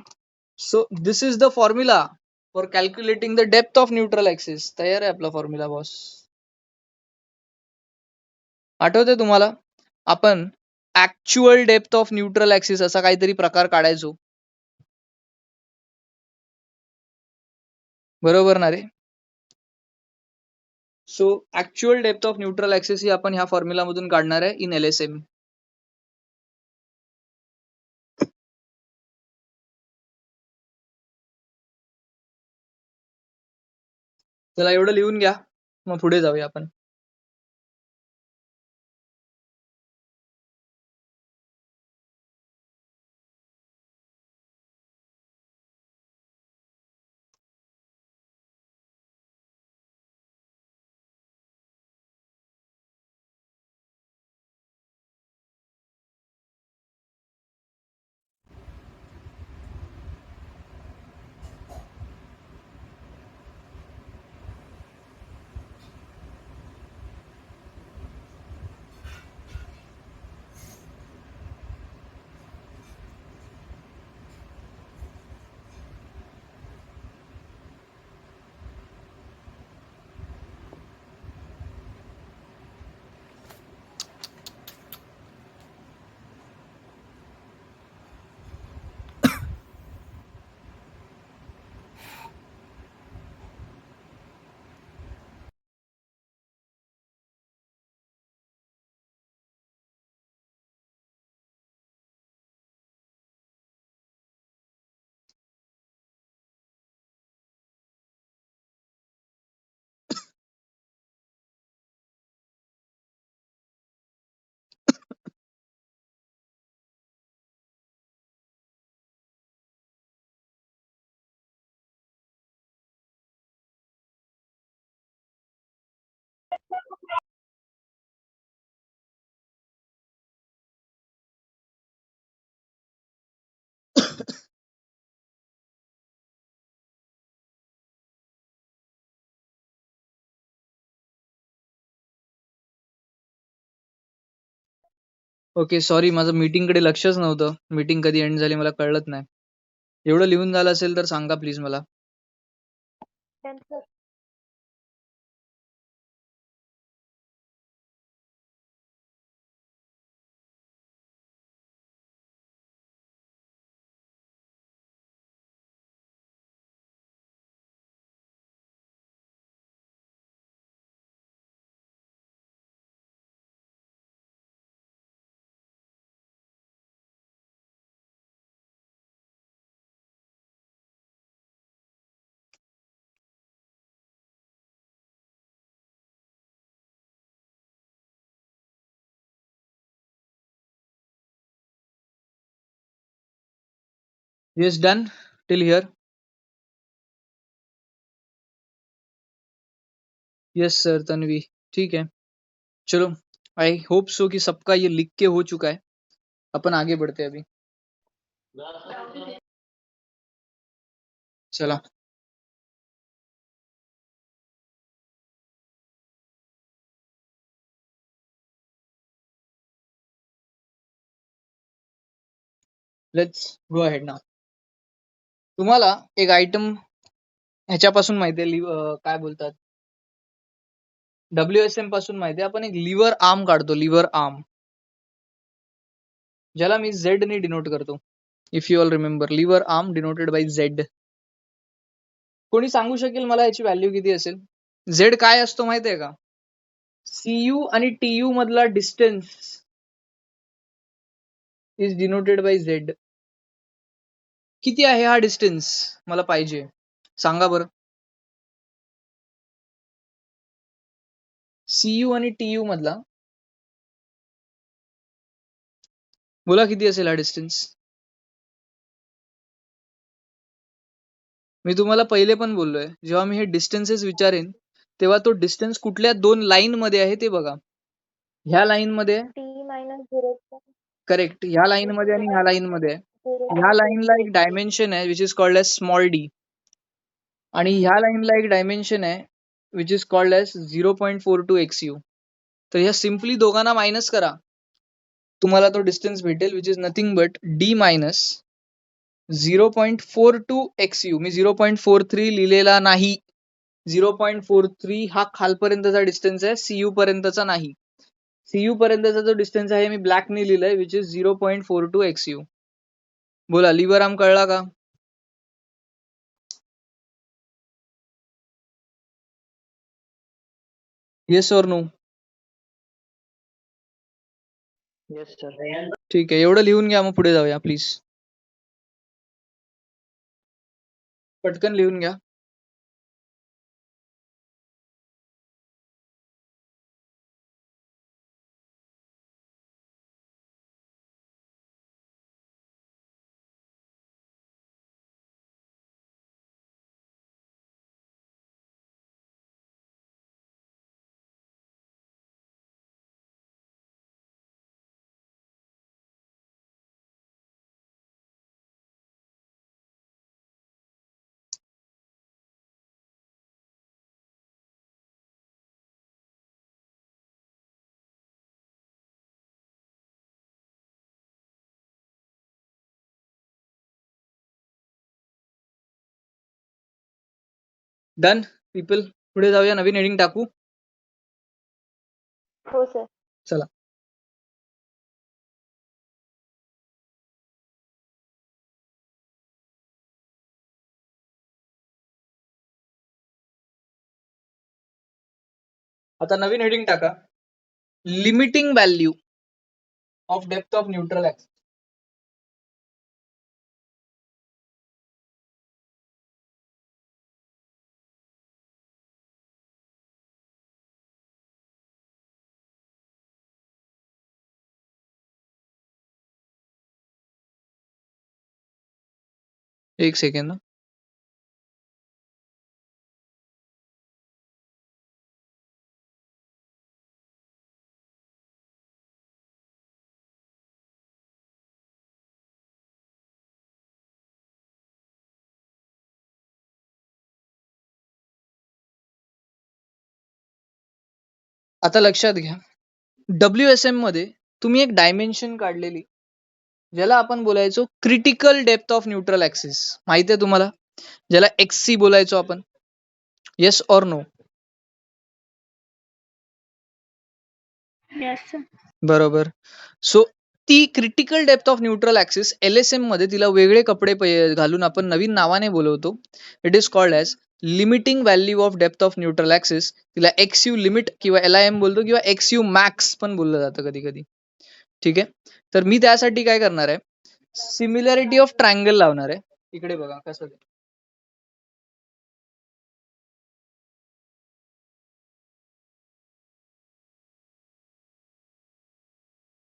So this is the formula for calculating the depth of neutral axis. तयार आहे आपला फॉर्म्युला बॉस. आठवतंय तुम्हाला, आपण actual depth of neutral axis असा काहीतरी प्रकार काढायचो, बरोबर ना रे? So actual depth of neutral axis ही आपण ह्या फॉर्म्युला मधून काढणार आहे इन LSM. चला एवढं लिहून घ्या, मग पुढे जाऊया आपण. ओके, सॉरी, माझं मीटिंगकडे लक्षच नव्हतं. मीटिंग कधी एंड झाली मला कळलंच नाही. एवढं लिहून झालं असेल तर सांगा प्लीज मला. Done, sir. Yes, done till here. Yes sir Tanvi, ठीक है, चलो. आई होप सो कि सबका ये लिख के हो चुका है. अपन आगे बढ़ते हैं अभी. चला. Let's go ahead now. तुम्हाला एक आयटम ह्याच्यापासून माहिती आहे, काय बोलतात, WSM पासून माहिती आहे. आपण एक लिव्हर आर्म काढतो, लिव्हर आर्म, ज्याला मी झेड ने डिनोट करतो. If you all remember, lever arm denoted by Z. कोणी सांगू शकेल मला याची व्हॅल्यू किती असेल? झेड काय असतो माहिती आहे का? सीयू आणि टीयू मधला distance is denoted by Z. किती आहे हा डिस्टन्स मला पाहिजे, सांगा बरं. सीयू आणि टीयू मधला, बोला किती असेल हा डिस्टन्स. मी तुम्हाला पहिले पण बोललोय, जेव्हा मी हे डिस्टन्सेस विचारेन तेव्हा तो डिस्टन्स कुठल्या दोन लाईन मध्ये आहे ते बघा. ह्या लाईन मध्ये, T minus 0. करेक्ट, ह्या लाईन मध्ये आणि ह्या लाईन मध्ये आहे. ह्या लाईनला एक डायमेन्शन आहे which is called as small D, आणि ह्या लाईनला एक डायमेन्शन आहे which is called as 0.42 XU. तर ह्या सिम्पली दोघांना मायनस करा, तुम्हाला तो डिस्टन्स भेटेल which is nothing but D minus 0.42 XU. मी 0.43 लिहिलेला नाही. 0.43 हा खालपर्यंतचा डिस्टन्स आहे, सीयू पर्यंतचा नाही. सीयू पर्यंतचा जो डिस्टन्स आहे मी ब्लॅकने लिहिलंय विच इज 0.42 XU. बोला, लिव्हर आर्म कळला का? येस और नो? Yes, sir. ठीक आहे, एवढं लिहून घ्या, मग पुढे जाऊया प्लीज. पटकन लिहून घ्या. डन पीपल, पुढे जाऊया, नवीन हेडिंग टाकू. हो सर. चला. आता नवीन हेडिंग टाका, limiting value of depth of neutral axis. एक सेकंड. आता लक्षात घ्या, WSM मध्ये तुम्ही एक डायमेन्शन काढलेली ज्याला आपण बोलायचो critical depth of neutral axis, माहिती आहे तुम्हाला, ज्याला XC बोलायचो आपण. Yes or no? Yes, sir. बरोबर. सो ती critical depth of neutral axis LSM मध्ये तिला वेगळे कपडे घालून आपण नवीन नावाने बोलवतो. It is called as limiting value of depth of neutral axis. तिला XU लिमिट किंवा LIM बोलतो किंवा XU मॅक्स पण बोललं जातं कधी कधी. ठीक आहे. तर मी त्यासाठी काय करणार आहे, सिमिलॅरिटी ऑफ ट्रायंगल लावणार आहे. इकडे बघा कसं ते.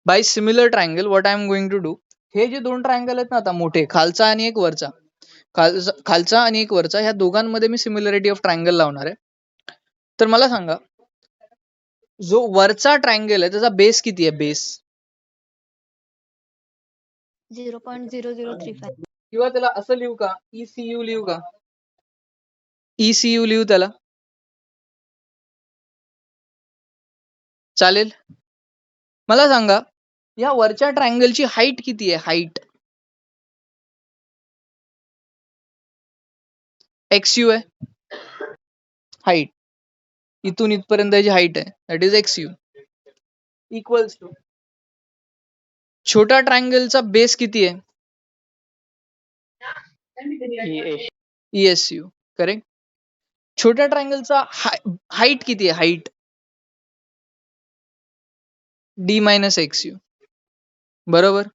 By similar triangle what I am going to do, हे जे दोन ट्रायंगल आहेत ना आता मोठे, खालचा आणि एक वरचा, खालचा आणि एक वरचा, ह्या दोघांमध्ये मी सिमिलॅरिटी ऑफ ट्रायंगल लावणार आहे. तर मला सांगा, जो वरचा ट्रायंगल आहे त्याचा बेस किती आहे? बेस 0.0035. किंवा त्याला असं लिहू का, ECU लिहू का? ECU लिहू त्याला, चालेल? मला सांगा, या वरच्या ट्रायंगलची हाईट किती आहे? हाईट XU आहे. हाईट इथून इथपर्यंत जी हाईट आहे that is XU equals to छोटा ट्रायंगलचा बेस किती आहे? ESU. करेक्ट. छोट्या ट्रायंगलचा हाईट किती आहे? Height D minus XU. बरोबर.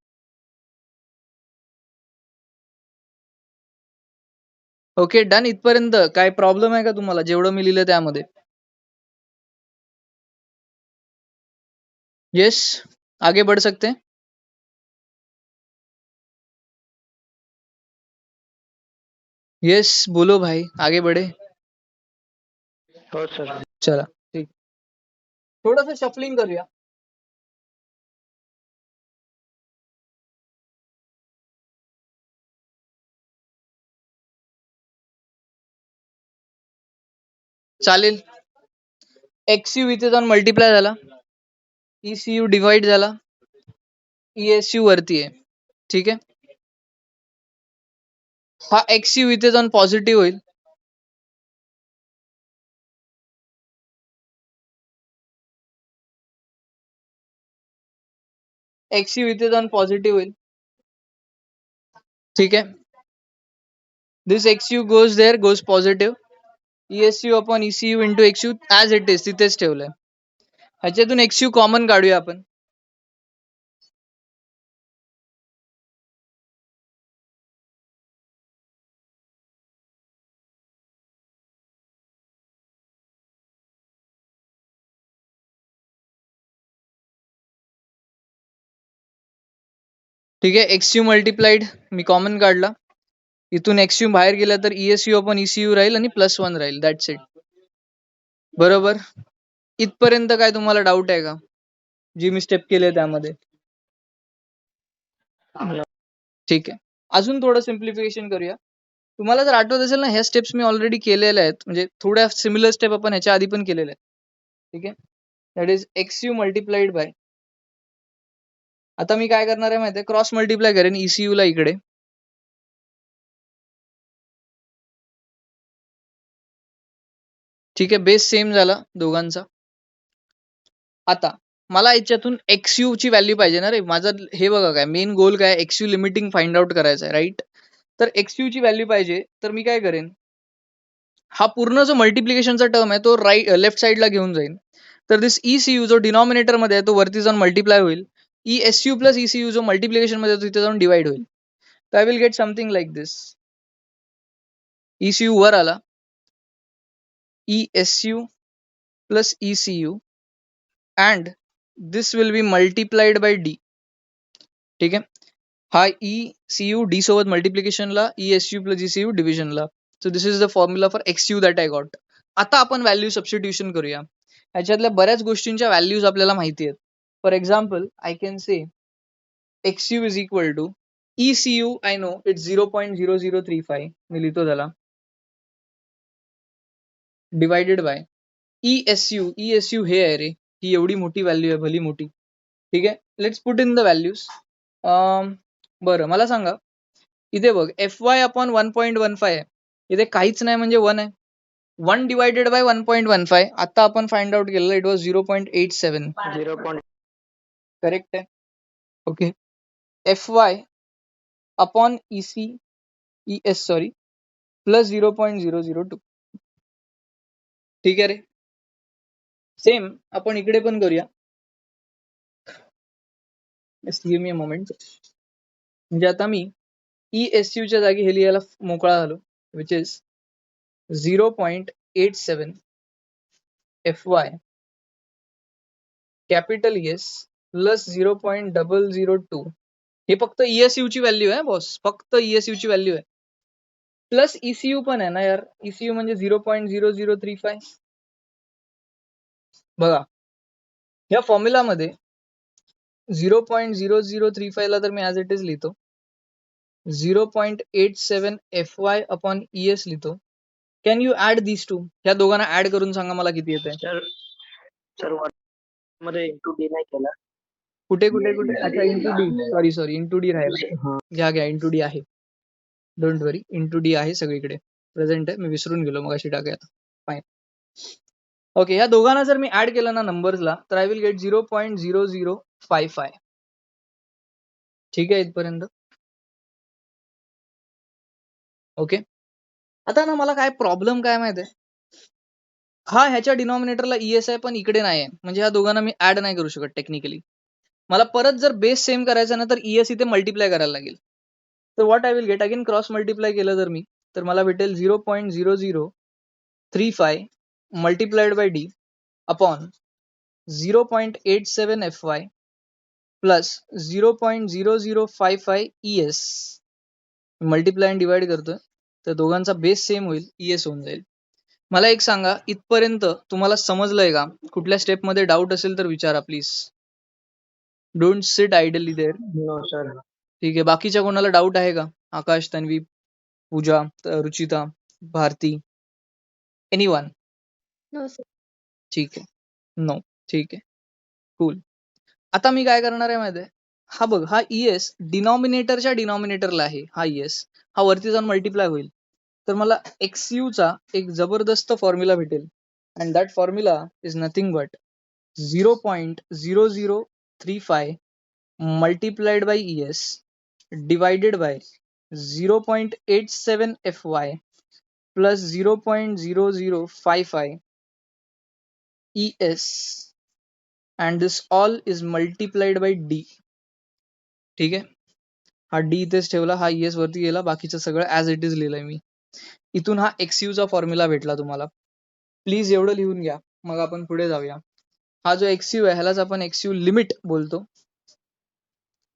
Okay done. इथपर्यंत काय प्रॉब्लेम आहे का तुम्हाला जेवढं मी लिहिलं त्यामध्ये? यस, आगे बढ़ सकते हैं. यस बोलो भाई, आगे बढ़े. हो सर. चला ठीक, थोडंसं शफलिंग करूया. चालेल. XU इथे जाऊन मल्टिप्लाय झाला, ECU डिवाइड झाला, ESU वरती आहे. ठीक आहे. हा XU इथे जाऊन पॉझिटिव्ह होईल, XU इथे जाऊन पॉझिटिव्ह होईल. ठीक आहे. This XU goes there, goes positive. ESU upon ECU into XU as it is तिथेच ठेवलंय. ह्याच्यातून XU कॉमन काढूया आपण. ठीक आहे. XU मल्टिप्लाइड मी कॉमन काढला, इथून XU बाहेर गेला तर ESU अपॉन ECU राहील आणि +1 राहील. That's it. बरोबर. इथपर्यंत काय तुम्हाला डाऊट आहे का, जी मी स्टेप केले त्यामध्ये? ठीक आहे. अजून थोडं सिम्प्लिफिकेशन करूया. तुम्हाला जर आठवत असेल ना, ह्या स्टेप्स मी ऑलरेडी केलेल्या आहेत, म्हणजे थोड्या सिमिलर स्टेप आपण ह्याच्या आधी पण केलेल्या आहेत. ठीक आहे. That is XU multiplied by, आता मी काय करणार आहे माहिती आहे, क्रॉस मल्टिप्लाय करेन ECU ला इकडे. ठीक आहे. बेस सेम झाला दोघांचा. आता मला याच्यातून XU ची व्हॅल्यू पाहिजे ना रे. माझं हे बघा काय मेन गोल काय, XU लिमिटिंग फाइंड आउट करायचं आहे, राईट? तर XU ची व्हॅल्यू पाहिजे, तर मी काय करेन, हा पूर्ण जो मल्टिप्लिकेशनचा टर्म आहे तो लेफ्ट साइडला घेऊन जाईन. तर दिस ECU जो डिनॉमिनेटर मध्ये आहे तो वरती जाऊन मल्टिप्लाय होईल. ESU प्लस ECU जो मल्टिप्लिकेशन मध्ये तिथे जाऊन डिवाइड होईल. तर I will get something like this. ECU वर आला, ESU plus ECU and this will be multiplied by D. ठीक आहे. हा ECU D सोबत मल्टिप्लिकेशनला, ESU प्लस ECU डिव्हिजनला. So this is the formula for XU that I got. आता आपण व्हॅल्यू सबस्टिट्यूशन करूया. ह्याच्यातल्या बऱ्याच गोष्टींच्या व्हॅल्यूज आपल्याला माहिती आहेत. For example I can say XU is equal to ECU, I know it's 0.0035, मी लिहितो त्याला, डिवायडेड बाय ESU. ESU हे आहे रे, ही एवढी मोठी व्हॅल्यू आहे, भली मोठी. ठीक आहे. Let's put in the values. बरं मला सांगा, इथे बघ fy अपॉन 1.15 आहे, इथे काहीच नाही म्हणजे 1 आहे. 1 डिवायडेड बाय 1.15 आता आपण फाइंड आउट केलेलं, इट वॉज 0.87. 0. करेक्ट आहे. Okay. fy upon es sorry plus 0.002. ठीक आहे रे. सेम आपण इकडे पण करूया. Give me a moment. म्हणजे आता मी ESU च्या जागी हे लिहायला मोकळा झालो, which is 0.87 fy capital ES plus 0.002. हे फक्त ESU ची व्हॅल्यू आहे बॉस, फक्त ESU ची व्हॅल्यू आहे. प्लस ECU पण आहे ना यार, ECU म्हणजे 0.0035. बघा या फॉर्म्युला मध्ये 0.0035 ला तर मी ऍज इट इज लिहितो, 0.87 fy अपॉन ES लिहितो. Can you add this to? या दोघांना ऍड करून सांगा मला किती येत आहे. सर मध्ये इंटू डी नाही केला. कुठे कुठे कुठे? अच्छा, into D. Sorry into D राहिला. घ्या इंटू डी आहे, डोंट वरी, इंटू डी आहे सगळीकडे प्रेझेंट आहे. मी विसरून गेलो मग अशी टाकायला. फाईन. ओके, ह्या दोघांना जर मी ऍड केलं ना नंबर्सला, तर आय विल गेट 0.0055. ठीक आहे इथपर्यंत. ओके. आता ना मला काय प्रॉब्लेम काय माहिती आहे, हा ह्याच्या डिनॉमिनेटरला ES आहे पण इकडे नाही आहे, म्हणजे ह्या दोघांना मी ऍड नाही करू शकत टेक्निकली. मला परत जर बेस सेम करायचा ना तर ES इथे मल्टिप्लाय करायला लागेल. तर what I will get, again cross multiply केलं तर मी, तर मला भेटेल 0.0035 multiplied by D upon 0.87 fy plus 0.0055 ES. Multiply आणि डिवाइड करतोय तर दोघांचा बेस सेम होईल, ES होऊन जाईल. मला एक सांगा, इथपर्यंत तुम्हाला समजलंय का? कुठल्या स्टेप मध्ये डाऊट असेल तर विचारा please. Don't sit idly there. No sir. ठीक आहे. बाकीच्या कोणाला डाऊट आहे का? Akash, Tanvi, Pooja, Ruchita, Bharati, anyone? No, sir. ठीक आहे. नो. ठीक आहे. कूल. आता मी काय करणार आहे माहिती आहे, हा बघ, हा ES डिनॉमिनेटरच्या डिनॉमिनेटरला आहे. हा ES हा वरती जाऊन मल्टिप्लाय होईल, तर मला XU चा एक जबरदस्त फॉर्म्युला भेटेल. And that formula is nothing but 0.0035 multiplied by ES divided by 0.87 fy plus 0.0055 ES, and this all is multiplied by D. ठीक आहे. हा D इथेच ठेवला, हा ES वरती गेला, बाकीचं सगळं ऍज इट इज लिहिलंय मी. इथून हा XU चा फॉर्म्युला भेटला तुम्हाला. प्लीज एवढं लिहून घ्या, मग आपण पुढे जाऊया. हा जो XU आहे ह्यालाच आपण XU लिमिट बोलतो.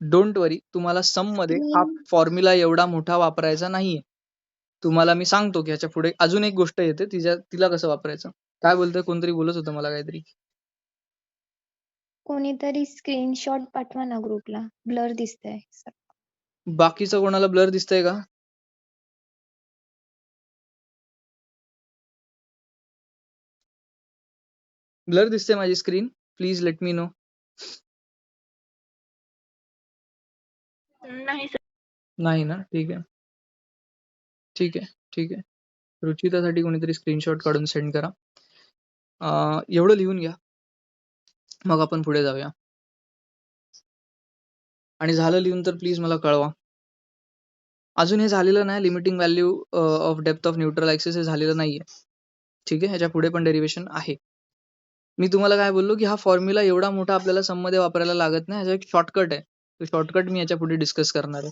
डोंट वरी, तुम्हाला सम मध्ये हा फॉर्म्युला एवढा मोठा वापरायचा नाहीये. तुम्हाला मी सांगतो की ह्याच्या पुढे अजून एक गोष्ट येते, तिला कसं वापरायचं. काय बोलतोय? कोणतरी बोलत होतं मला काहीतरी. कोणीतरी स्क्रीनशॉट पाठवा ना ग्रुपला, ब्लर दिसतंय सर. बाकीचं कोणाला ब्लर दिसतंय का? ब्लर दिसते माझी screen? Please let me know. नाही सर. नाही ना? ठीक आहे. ठीक आहे. ठीक आहे. रुचितासाठी कोणीतरी स्क्रीनशॉट काढून सेंड करा. एवढं लिहून घ्या, मग आपण पुढे जाऊया. आणि झालं लिहून तर प्लीज मला कळवा. अजून हे झालेलं नाही, limiting value of depth of neutral axis हे झालेलं नाहीये. ठीक आहे. ह्याच्या पुढे पण डेरिव्हेशन आहे. मी तुम्हाला काय बोललो की हा फॉर्म्युला एवढा मोठा आपल्याला सम मध्ये वापरायला लागत नाही, ह्याचा एक शॉर्टकट आहे. तो शॉर्टकट मी याच्या पुढे डिस्कस करणार आहे.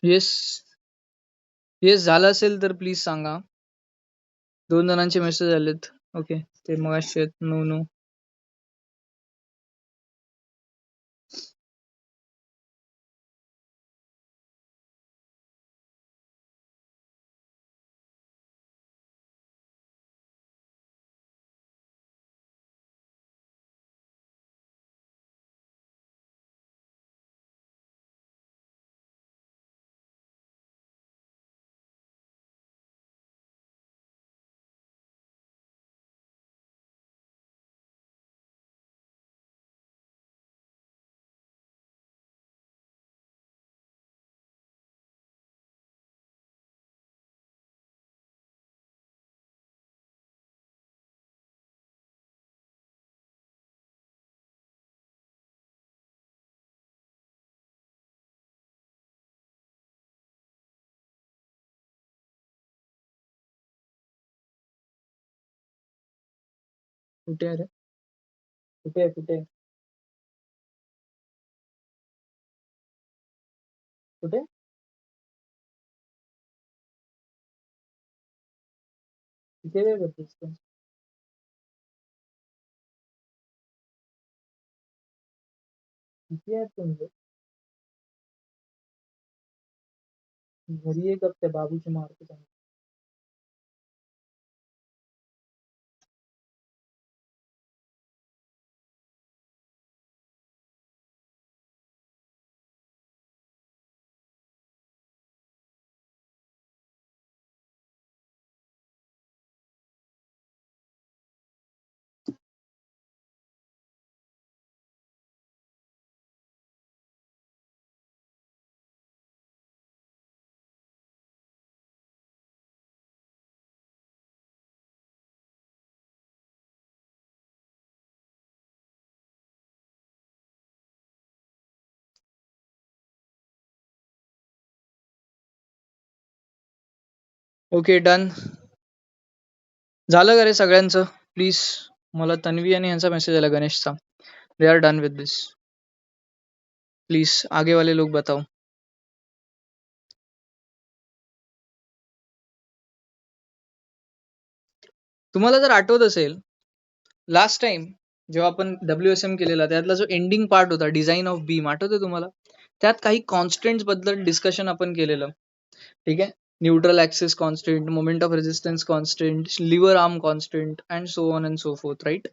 येस येस झालं असेल तर प्लीज सांगा. 2 जणांचे मेसेज आलेत. ओके, ते मगाशी आहेत. No no. कुठे आहे रे? कुठे आहे? कुठे आहे? कुठे? किती वेळ करतोस तू? किती आहेत तुमचे? घरी एक त्या बाबूची मारतो त्यांना. Okay, done. झालं का रे सगळ्यांचं? प्लीज. मला तन्वी आणि यांचा मेसेज आला गणेशचा. They are done with this. Please आगे वाले लोग बताओ. तुम्हाला जर आठवत असेल, लास्ट टाइम जेव्हा आपण WSM केलेला त्यातला जो एंडिंग पार्ट होता डिझाईन ऑफ बीम, आठवतंय तुम्हाला? त्यात काही कॉन्स्टंट्स बद्दल डिस्कशन आपण केलेलं. ठीक आहे. Neutral axis constant, moment of resistance constant, lever arm constant and so on and so forth, right?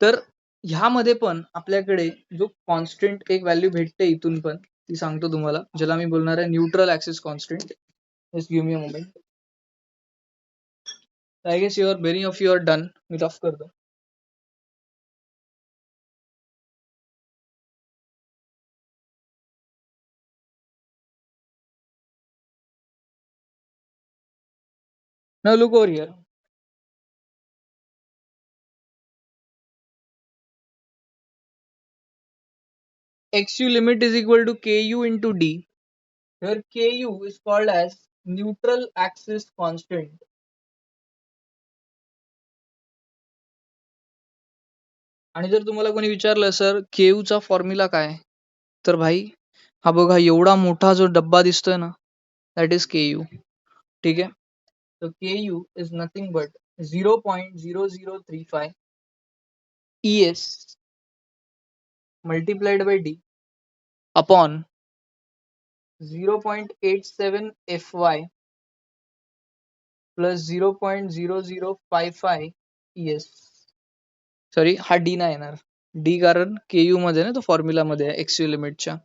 तर ह्यामध्ये पण आपल्याकडे जो कॉन्स्टंट एक व्हॅल्यू भेटते इथून पण, ती सांगतो तुम्हाला, ज्याला मी बोलणार आहे neutral axis constant. Just give me a moment. I guess your many of you are done. मी ऑफ करतो. Now look over here. XU limit is equal to KU into D. Here KU is called as neutral axis constant. आणि जर तुम्हाला कोणी विचारलं sir KU चा formula काय, तर भाई हा बघा एवढा मोठा जो डब्बा दिसतोय ना, दॅट इज KU. ठीक आहे. So KU is nothing but 0.0035 ES multiplied by D upon 0.87 FY plus 0.0055 ES. Sorry, हा डी नाही येणार. डी कारण KU मध्ये ना, तो फॉर्म्युला मध्ये आहे XU लिमिटच्या.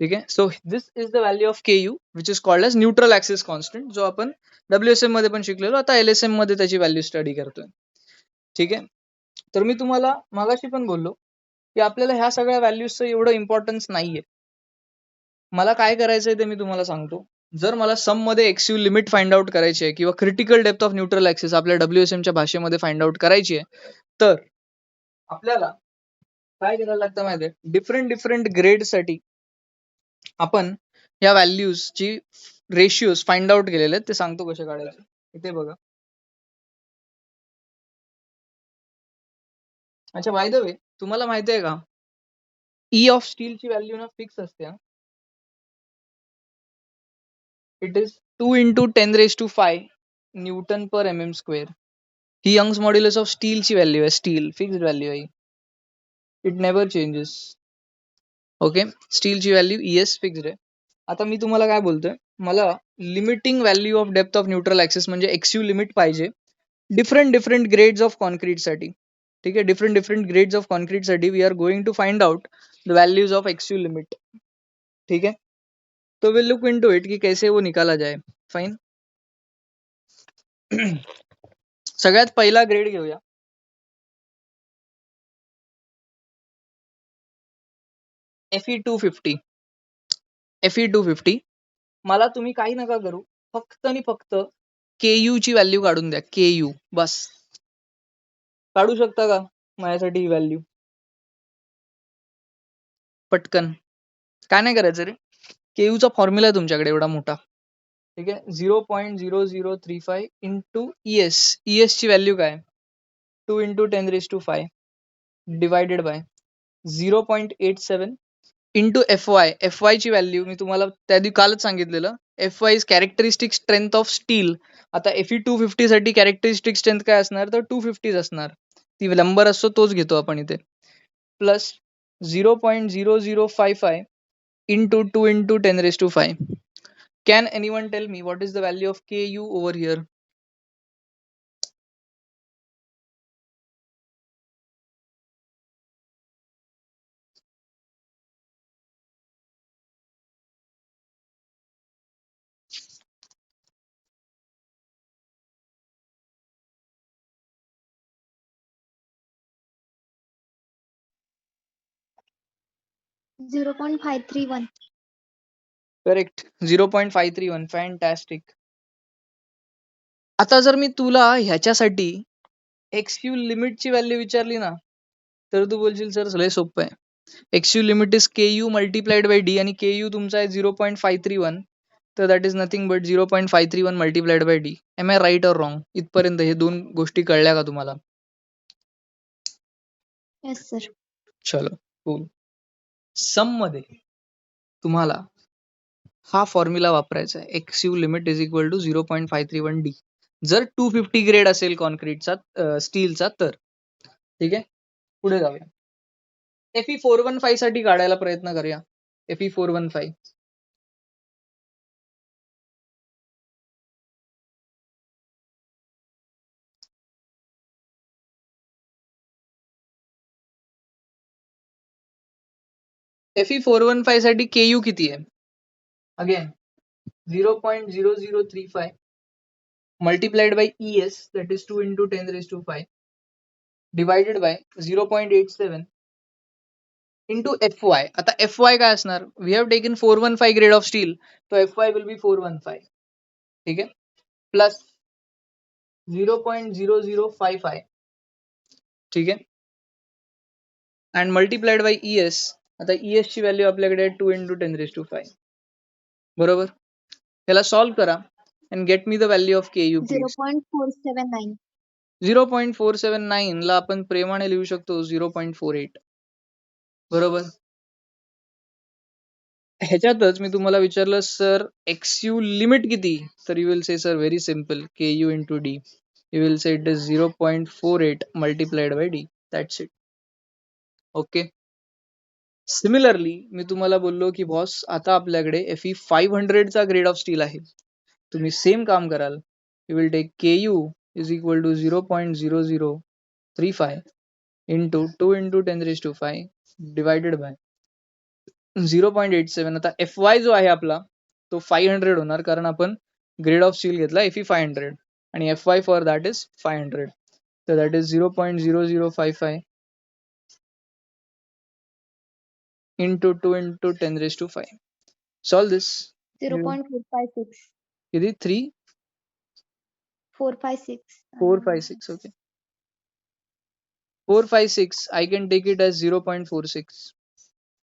ठीक आहे. So this is the value of KU which is called as neutral axis constant, जो आपण WSM मध्ये पण शिकलेलो, आता LSM मध्ये त्याची व्हॅल्यू स्टडी करतोय. ठीक आहे. तर मी तुम्हाला मागाशी पण बोललो की आपल्याला ह्या सगळ्या व्हॅल्यूजचं एवढं इम्पॉर्टन्स नाहीये. मला काय करायचंय ते मी तुम्हाला सांगतो. जर मला सम मध्ये XU लिमिट फाइंड आउट करायची आहे किंवा critical depth of neutral axis आपल्या WSM च्या भाषेमध्ये फाइंड आउट करायची आहे, तर आपल्याला काय करायला लागतं माहितीये, डिफरंट डिफरंट ग्रेड साठी आपण या व्हॅल्यूजची रेशिओज फाइंड आउट केलेले आहेत. ते सांगतो कसे काढायचे. इथे बघा. अच्छा, बाय द वे, तुम्हाला माहिती आहे का, ई ऑफ स्टीलची व्हॅल्यू ना फिक्स असते. It is 2 into 10 raised to 5 Newton per mm square. ही यंग्स मॉड्युलस ऑफ स्टीलची व्हॅल्यू आहे. स्टील फिक्स्ड व्हॅल्यू आहे. It never changes. ओके, स्टीलची व्हॅल्यू ES फिक्स्ड आहे. आता मी तुम्हाला काय बोलतोय, मला limiting value of depth of neutral axis म्हणजे XU लिमिट पाहिजे डिफरंट ग्रेड्स ऑफ कॉन्क्रीट साठी. ठीक है, डिफरंट ग्रेड्स ऑफ कॉन्क्रीट साठी we are going to find out the values of XU limit. ठीक है, तो विल लुक इनटू इट कि कैसे वो निकाला जाए. फाइन. सगळ्यात पहिला ग्रेड घेऊया. FE250. FE250 मला तुम्ही काही नका करू, फक्त आणि फक्त KU ची व्हॅल्यू काढून द्या. KU बस. काढू शकता का माझ्यासाठी ही व्हॅल्यू पटकन? काय नाही करायचं रे, KU चा फॉर्म्युला आहे तुमच्याकडे एवढा मोठा. ठीक आहे, 0.0035 इंटू ES ची व्हॅल्यू काय, 2 into 10⁵ divided by 0.87 into FY ची व्हॅल्यू मी तुम्हाला त्या दिवशी कालच सांगितलेलं. FY is characteristic strength of steel. आता FE250 साठी कॅरेक्टरिस्टिक स्ट्रेंथ काय असणार, तर 250 असणार. ती नंबर असतो तोच घेतो आपण इथे. Plus 0.0055 into 2 into 10⁵. Can anyone tell me what is the value of KU over here? Zero point five three one. Correct, 0.531. Fantastic. आता जर मी तुला ह्याच्यासाठी XU लिमिटची व्हॅल्यू विचारली ना, तर तू बोलशील सर लय सोपं आहे. XU limit is KU multiplied by D आणि KU तुमचा आहे 0.531. तर that is nothing but 0.531 multiplied by D. Am I right or wrong? इथपर्यंत हे दोन गोष्टी कळल्या का तुम्हाला? Yes sir. चलो कूल. सम मध्ये तुम्हाला हा फॉर्म्युला वापरायचा आहे. XU limit is equal to 0.531 D. जर 250 ग्रेड असेल कॉन्क्रीटचा स्टीलचा तर. ठीक आहे, पुढे जाऊया. FE415 साठी काढायला प्रयत्न करूया. FE415. FE415 साठी KU किती आहे? Again 0.0035 multiplied by ES, that is 2 into 10⁵, divided by 0.87 into FY. आता FY काय असणार? We have taken 415 grade of steel, so FY will be 415. ठीक आहे, प्लस 0.0055. ठीक आहे, and multiplied by ES. आता ES ची व्हॅल्यू आपल्याकडे आहे 2 into 10⁵. बरोबर, याला सॉल्व करा and get me the value of KU zero please. Point four seven nine. 0.479 ला आपण प्रेमाने लिहू शकतो 0.48. बरोबर. ह्याच्यातच मी तुम्हाला विचारलं सर XU लिमिट किती, तर you will say sir very simple, KU into D. You will say it is 0.48 multiplied by D. That's it. Okay. Similarly मी तुम्हाला बोललो की बॉस आता आपल्याकडे FE500 चा ग्रेड ऑफ स्टील आहे. तुम्ही सेम काम कराल. You will take KU is equal to 0.0035 into 2 into 10⁵ divided by 0.87. आता FY जो आहे आपला तो 500 होणार, कारण आपण ग्रेड ऑफ स्टील घेतला FE500 आणि FY फॉर दॅट इज 500. तर that is 0.0055 into 2 into 10⁵. Solve this. Zero point four five six. किती? 3 four five six. 4 5 6. Okay, 4 5 6. I can take it as 0.46.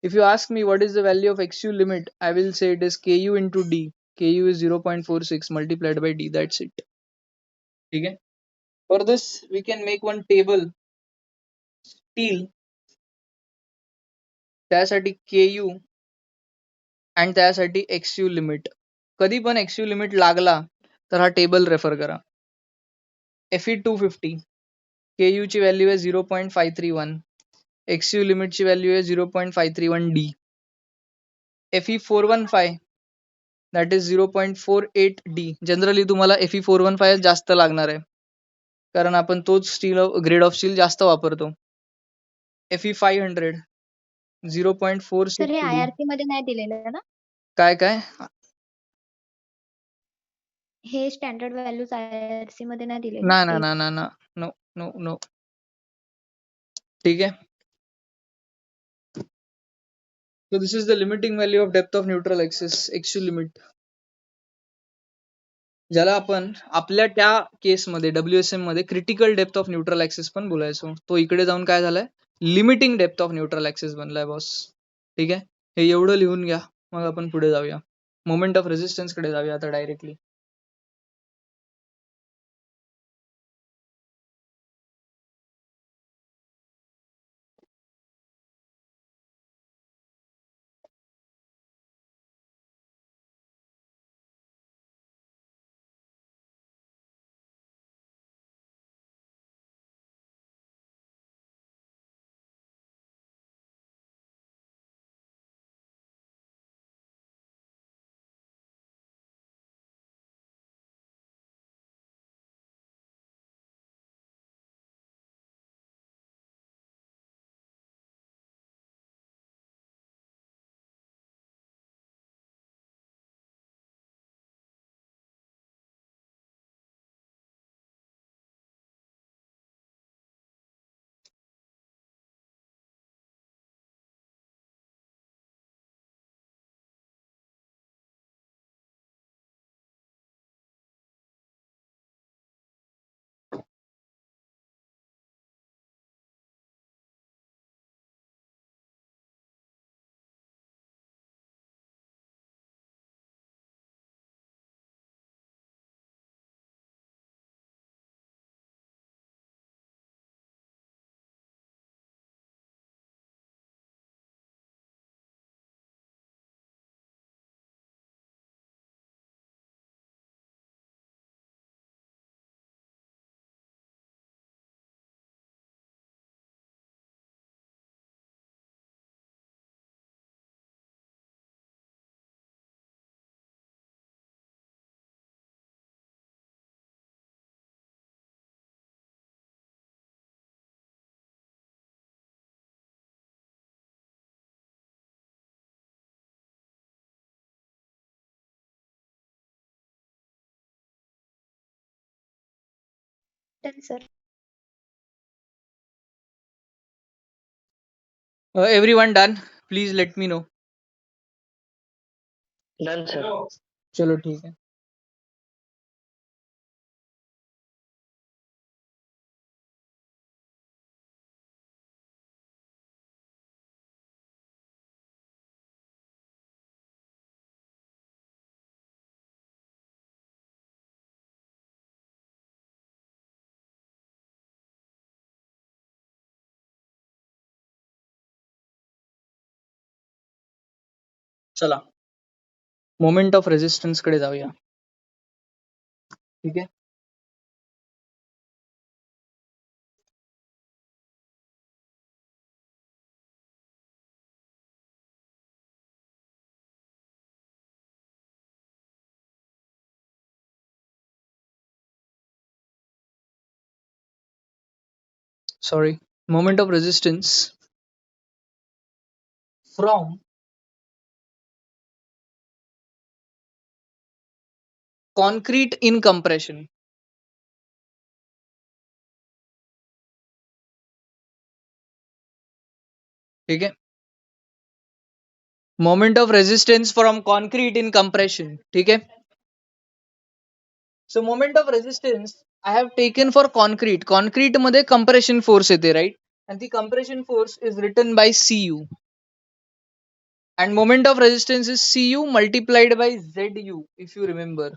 If you ask me what is the value of XU limit, I will say it is KU into D. KU is 0.46 multiplied by D. That's it. Okay. For this, we can make one table. Steel. त्यासाठी KU and त्यासाठी XU limit. कधी पण एक्सयू limit लागला तर हा table refer करा. FE 250 KU ची value आहे 0.531, एक्सयू लिमिटची व्हॅल्यू आहे 0.531D. FE 415 that is 0.48D. Generally तुम्हाला FE 415 जास्त लागणार आहे, कारण आपण तोच स्टील ग्रेड ऑफ स्टील जास्त वापरतो. FE 500 सर हे 0.46D. IRC मध्ये नाही दिलेलं ना? काय काय हे स्टँडर्ड व्हॅल्यूज IRC मध्ये नाही दिलेले. ना ना ना ना ना नो नो नो. ठीक आहे. So this is the limiting value of depth of neutral axis, XU limit. ज्याला आपण आपल्या त्या केसमध्ये WSM मध्ये critical depth of neutral axis पण बोलायचो, तो इकडे जाऊन काय झालाय, limiting depth of neutral axis बनलाय बॉस. ठीक आहे, हे एवढं लिहून घ्या, मग आपण पुढे जाऊया. मोमेंट ऑफ रेजिस्टन्स कडे जाऊया आता directly. Sir everyone done? Please let me know. Done sir. चलो ठीक आहे. चला मोमेंट ऑफ रेजिस्टन्स कडे जाऊया. ठीक आहे. Sorry, moment of resistance from concrete in compression. ठीक है, moment of resistance from concrete in compression. ठीक है, so moment of resistance I have taken for concrete. Concrete मध्ये compression force येते, right? And the compression force is written by Cu, and moment of resistance is Cu multiplied by Zu. If you remember,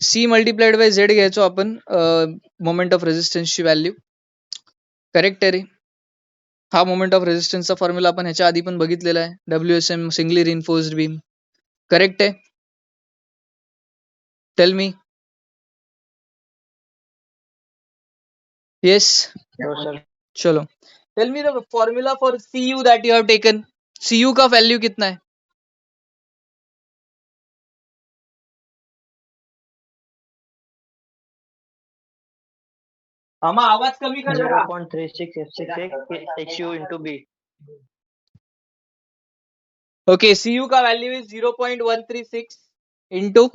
C multiplied by Z घ्यायचो आपण moment of resistance ची value. Correct आहे रे? हा moment of रेजिस्टन्सचा formula आपण ह्याच्या आधी पण बघितलेला आहे, WSM singly reinforced beam. Correct आहे. Tell me. Yes. No, sir. चलो, tell me the formula for CU that you have taken. CU का वैल्यू कितना है? आमा आवाज कमी कर जरा. 0.36 F6 XU into B. Okay, CU का value is 0.136 into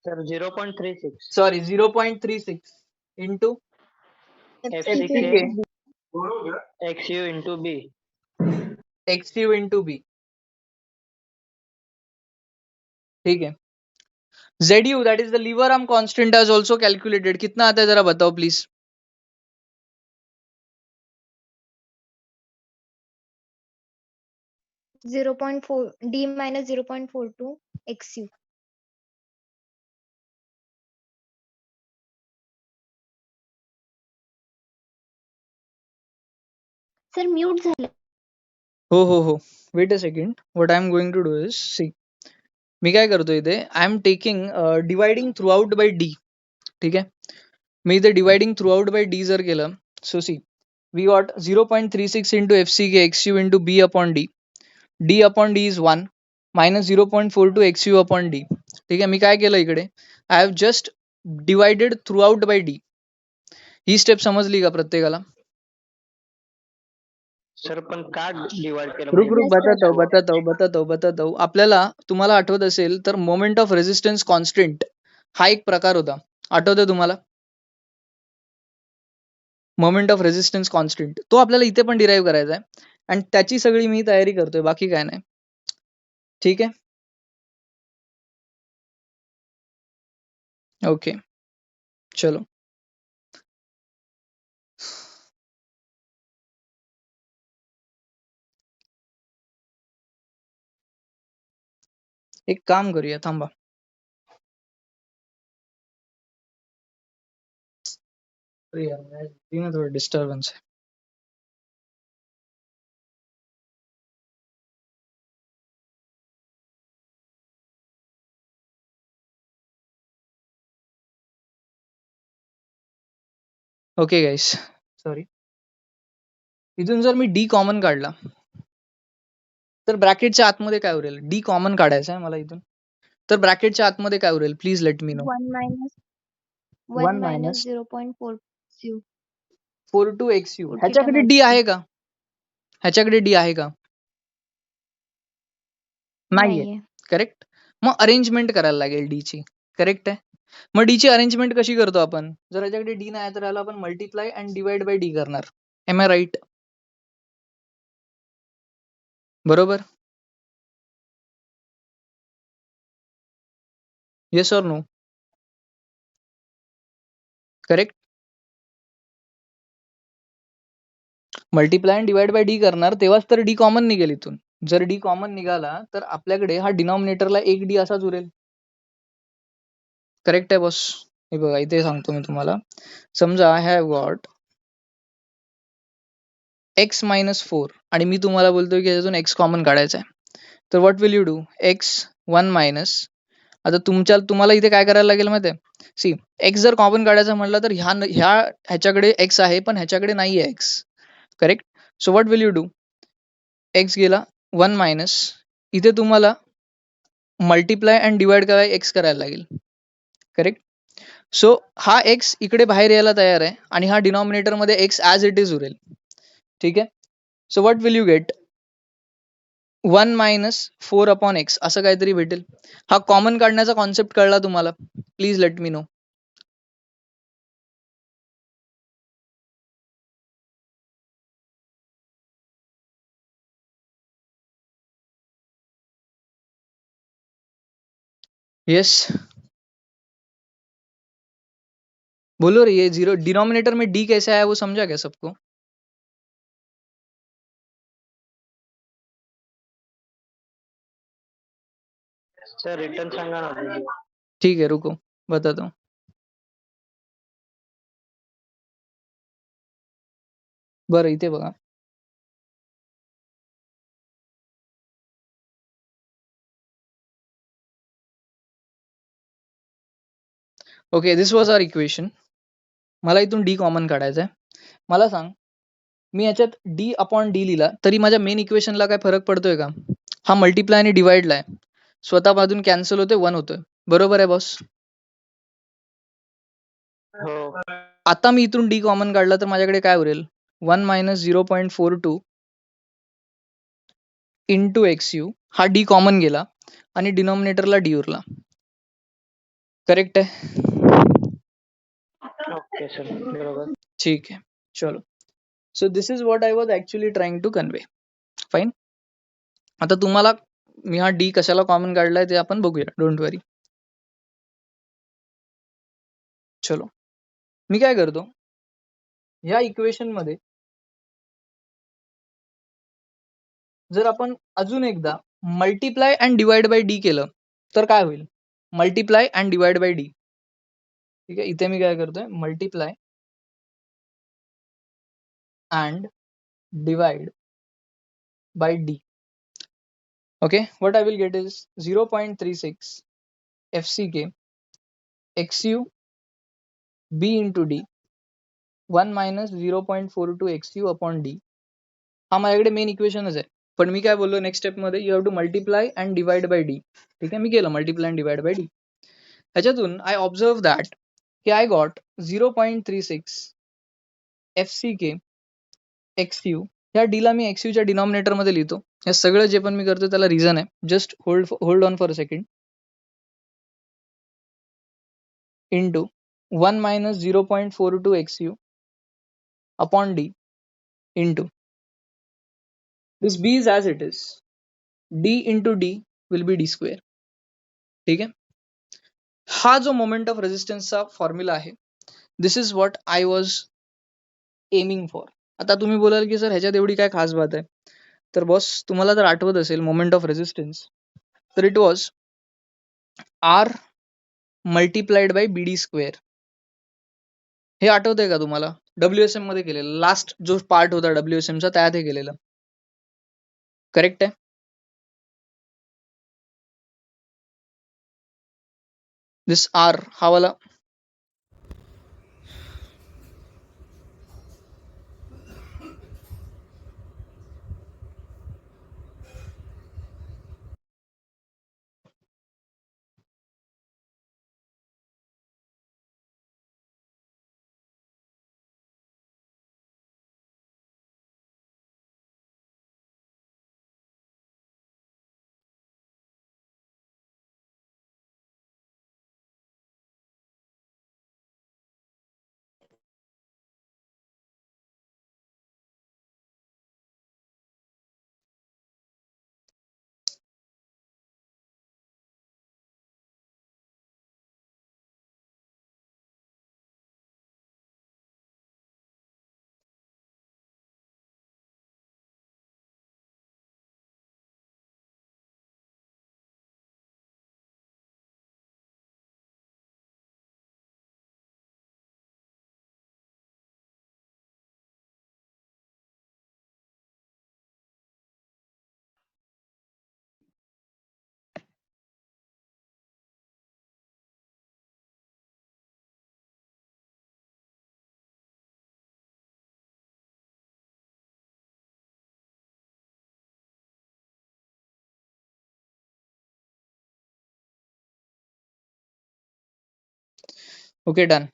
Sir, 0.36 sorry 0.36 into F6 FCK XU into B. XU into B. ठीक है. ZU that is the lever arm constant as also calculated. कितना आता है जरा बताओ please. 0.4 D minus 0.42 XU. Sir mute झालं. हो, wait a second. What I am going to do is see, मी काय करतो इथे, I am taking dividing throughout by D. ठीक आहे, मी इथे dividing throughout by D जर केलं, so see we got 0.36 into FCK XU into B upon D. D upon D is 1 minus 0.42 XU upon D. ठीक आहे, मी काय केलं इकडे, I have just divided throughout by D. ही step समजली का प्रत्येकाला? सर पण का डिवाइड केलं रुक रुक Yes, sir. बताता हूँ. आपल्याला, तुम्हाला आठवत असेल तर मोमेंट ऑफ रेजिस्टन्स कॉन्स्टंट हा एक प्रकार होता. आठवतंय तुम्हाला? मोमेंट ऑफ रेजिस्टन्स कॉन्स्टंट, तो आपल्याला इथे पण डिराईव्ह करायचा आहे आणि त्याची सगळी मी तयारी करतोय, बाकी काय नाही. ठीक आहे, ओके, चलो. एक काम करूया, थांबा. अरे यार, मैं थोड़ा डिस्टर्बेंस है. Okay guys, sorry. इथून जर मी डी कॉमन काढला तर ब्रॅकेटच्या आतमध्ये काय उरेल? डी कॉमन काढायचा आहे मला इथून, तर ब्रॅकेटच्या आतमध्ये काय उरेल? Please let me know. 1 minus 1 1 minus minus 0.4 XU. 42 XU. 40 ह्याच्याकडे डी आहे का? ह्याच्याकडे डी आहे का? नाहीये. नाहीये. करेक्ट. मग अरेंजमेंट करायला लागेल डी ची. करेक्ट आहे. मग डी ची अरेंजमेंट कशी करतो आपण? जर ह्याच्याकडे डी नाही तर याला आपण multiply and divide by D करणार. Am I right? बरोबर. Yes or no? Correct. Multiply and divide by D करणार तेव्हाच तर डी कॉमन निघेल इथून. जर डी कॉमन निघाला तर आपल्याकडे हा डिनॉमिनेटरला एक डी असाच उरेल. करेक्ट आहे बॉस. हे बघा इथे सांगतो मी तुम्हाला. समजा I have got x minus 4 आणि मी तुम्हाला बोलतोय की याच्यातून एक्स कॉमन काढायचा आहे. तर what will you do? X 1 minus, आता तुम्हाला इथे काय करायला लागेल माहिती आहे? सी, एक्स जर कॉमन काढायचा म्हटलं तर ह्याच्याकडे एक्स आहे पण ह्याच्याकडे नाही आहे x. Correct. So what will you do? X गेला 1 मायनस, इथे तुम्हाला मल्टिप्लाय अँड डिवाइड करायला एक्स करायला लागेल. करेक्ट. सो हा एक्स इकडे बाहेर यायला तयार आहे आणि हा डिनॉमिनेटर मध्ये एक्स ॲज इट इज उरेल. ठीक आहे. So what will you get? 1 minus 4 upon x असं काहीतरी भेटेल. हा कॉमन काढण्याचा कॉन्सेप्ट कळला तुम्हाला? Please let me know. Yes, बोलो रे. ये जीरो डिनोमिनेटर में डी कैसे आया वो समझा क्या सबको? सर रिटर्न सांगा ना तुम्ही. ठीक है, रुको बताता हूँ. बरं इथे बघा, okay, this was our equation. मला इथून डी कॉमन काढायचा आहे. मला सांग, मी याच्यात डी अपॉन डी लिहिला तरी माझ्या मेन इक्वेशनला काय फरक पडतोय का? हा मल्टिप्लाय आणि डिवाइडला आहे, स्वतः बाजून कॅन्सल होते, 1 होतोय. बरोबर आहे बॉस? हो. आता मी इथून डी कॉमन काढला तर माझ्याकडे काय उरेल? 1 मायनस 0.42 इंटू XU. हा डी कॉमन गेला आणि डिनॉमिनेटरला डी उरला. करेक्ट आहे? ओके सर, बरोबर. ठीक आहे, चलो. So this is what I was actually trying to convey. Fine. आता तुम्हाला मी हा डी कशाला कॉमन काढलाय ते आपण बघूया, डोंट वरी. चलो, मी काय करतो, ह्या इक्वेशन मध्ये जर आपण अजून एकदा multiply and divide by D केलं तर काय होईल? Multiply and divide by D. ठीक आहे, इथे मी काय करतोय, multiply and divide by D. Okay, what I will get is 0.36 FCK XU B into D 1 minus 0.42 XU upon D. हा माझ्याकडे मेन इक्वेशनच आहे, पण मी काय बोललो नेक्स्ट स्टेप मध्ये, you have to multiply and divide by D. ठीक आहे, मी केलं multiply and divide by D. ह्याच्यातून आय ऑब्झर्व दॅट की आय गॉट 0.36 FCK XU. ह्या डीला मी XU च्या डिनॉमिनेटर मध्ये लिहितो. हे सगळं जे पण मी करतो त्याला रिझन आहे, just hold on for a second. Into 1 minus 0.42 XU upon D into this B is as it is. D into D will be D square. ठीक आहे, हा जो मोमेंट ऑफ रेजिस्टन्सचा फॉर्म्युला आहे, this is what I was aiming for. आता तुम्ही बोलाल की सर ह्याच्यात एवढी काय खास बात आहे, तर बॉस तुम्हाला जर आठवत असेल मोमेंट ऑफ रेजिस्टन्स, तर it was R multiplied by BD square. हे आठवतंय का तुम्हाला? WSM मध्ये केलेलं, लास्ट जो पार्ट होता WSM चा त्यात हे केलेलं. करेक्ट आहे? दिस R हा वाला okay done.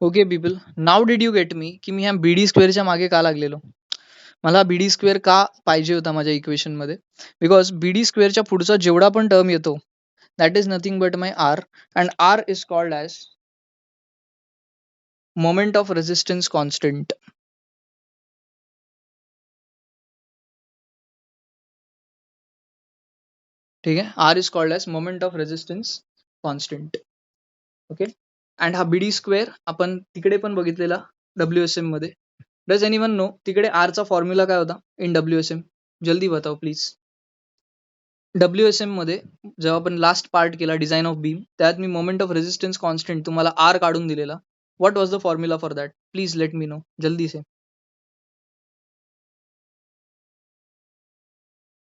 Okay people, now did you get me की मी ह्या BD स्क्वेअरच्या मागे का लागलेलो? मला BD स्क्वेअर का पाहिजे होता माझ्या इक्वेशन मध्ये? बिकॉज BD स्क्वेअरच्या पुढचा जेवढा पण टर्म येतो that is nothing but my R, and R is called as moment of resistance constant. ठीक आहे, R is called as moment of resistance constant. Okay, and हा BD स्क्वेअर आपण तिकडे पण बघितलेला WSM मध्ये. डज एनीवन नो तिकडे R चा फॉर्म्युला काय होता इन WSM? जल्दी बताओ प्लीज. WSM मध्ये जेव्हा आपण लास्ट पार्ट केला डिझाइन ऑफ बीम, त्यात मी मोमेंट ऑफ रेजिस्टन्स कॉन्स्टंट तुम्हाला आर काढून दिलेला. What was the formula for that? Please let me know जल्दी से.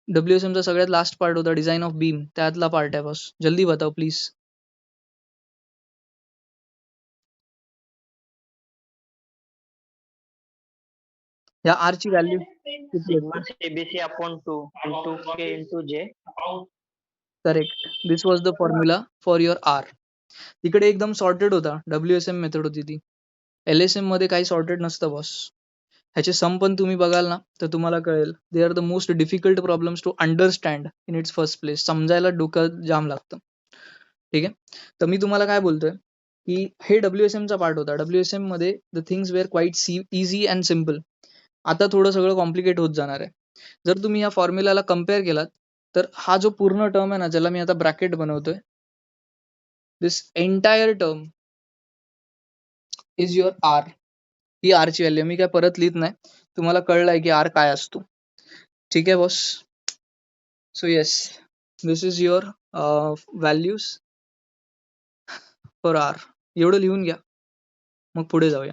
WSM चा सगळ्यात लास्ट पार्ट होता डिझाइन ऑफ बीम, त्यातला पार्ट आहे बस. जल्दी बताओ प्लीज. या आर ची व्हॅल्यू किती सिग्मा असते? CBC upon 2 into K into J. Correct. This was the formula for your R. तिकडे एकदम सॉर्टेड होता. WSM मेथड होती ती. LSM मध्ये काही सॉर्टेड नसतं बॉस. ह्याचे सम पण तुम्ही बघाल ना तर तुम्हाला कळेल. They are the most difficult problems to understand in its first place. समजायला डोकं जाम लागतं. ठीक आहे. तर मी तुम्हाला काय बोलतोय की हे WSM चा पार्ट होता. WSM मध्ये the things were quite easy and simple. आता थोडं सगळं कॉम्प्लिकेट होत जाणार आहे. जर तुम्ही या फॉर्म्युलाला कम्पेअर केलात तर हा जो पूर्ण टर्म आहे ना, ज्याला मी आता ब्रॅकेट बनवतोय, this entire term is your R. ही आर ची व्हॅल्यू मी काय परत लिहित नाही. तुम्हाला कळलंय की आर काय असतो. ठीक आहे boss. So yes, this is your values for R. एवढं लिहून घ्या, मग पुढे जाऊया.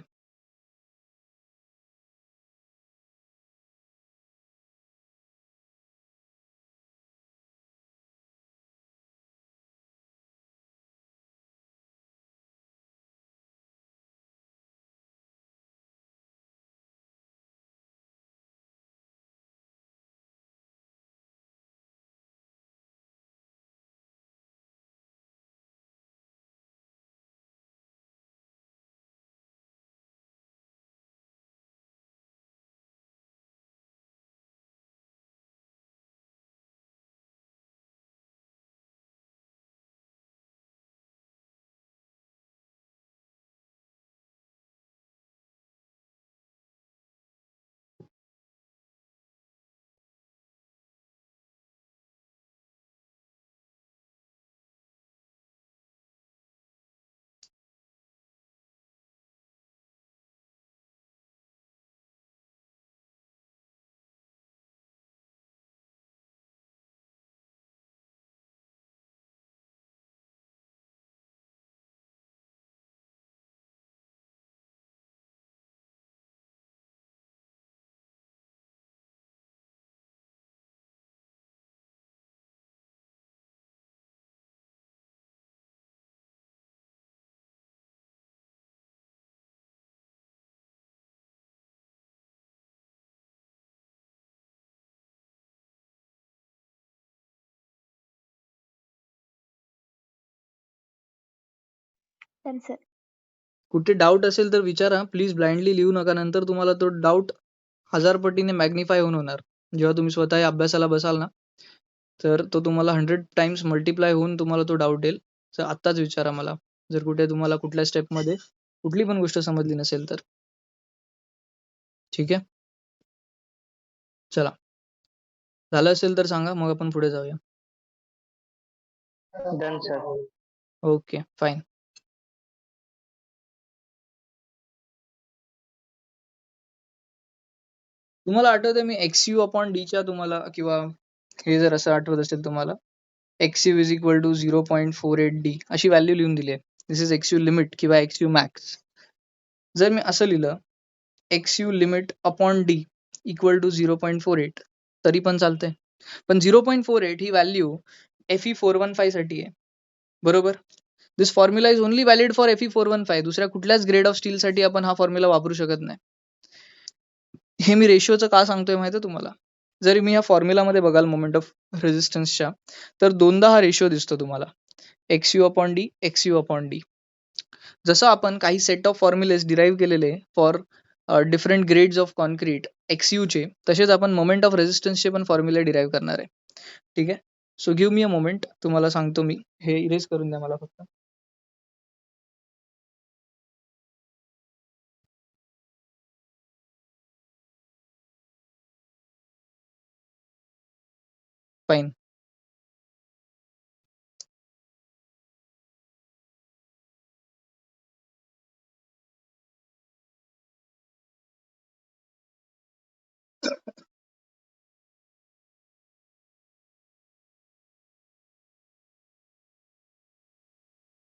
Done sir. कुठे डाऊट असेल तर विचारा प्लीज. ब्लाइंडली लिहू नका. नंतर तुम्हाला तो डाऊट 1000 पटीने मॅग्निफाय होऊन होणार. जेव्हा तुम्ही स्वतः या अभ्यासाला बसाल ना, तर तो तुम्हाला 100 टाइम्स मल्टिप्लाय होऊन तुम्हाला तो डाऊट येईल. तर आत्ताच विचारा मला, जर कुठे तुम्हाला कुठल्या स्टेपमध्ये कुठली पण गोष्ट समजली नसेल तर. ठीक आहे. चला, झालं असेल तर सांगा, मग आपण पुढे जाऊया. Done, sir. Okay fine. तुम्हाला आठवतंय मी XU अपॉन डीच्या तुम्हाला, किंवा हे जर असं आठवत असेल तुम्हाला, XU is equal to 0.48D अशी व्हॅल्यू लिहून दिली आहे. दिस इज XU लिमिट किंवा XU मॅक्स. जर मी असं लिहिलं XU limit upon D equal to 0.48 तरी पण चालतंय. पण 0.48 ही व्हॅल्यू Fe415 साठी आहे. बरोबर. This formula is only valid for Fe415. दुसऱ्या कुठल्याच ग्रेड ऑफ स्टील साठी आपण हा फॉर्म्युला वापरू शकत नाही. हे मी रेशिओचं का सांगतोय माहिती आहे तुम्हाला? जरी मी या फॉर्म्युलामध्ये बघाल मोमेंट ऑफ रेझिस्टन्सच्या, तर दोनदा हा रेशिओ दिसतो तुम्हाला, XU upon D, XU upon D. जसं आपण काही सेट ऑफ फॉर्म्युलेज डिराईव्ह केलेले for different grades of concrete XU चे, तसेच आपण मोमेंट ऑफ रेझिस्टन्सचे पण फॉर्म्युले डिराईव्ह करणार आहे. ठीक आहे. So give me a moment. तुम्हाला सांगतो मी. हे इरेज करून द्या मला फक्त. फाईन.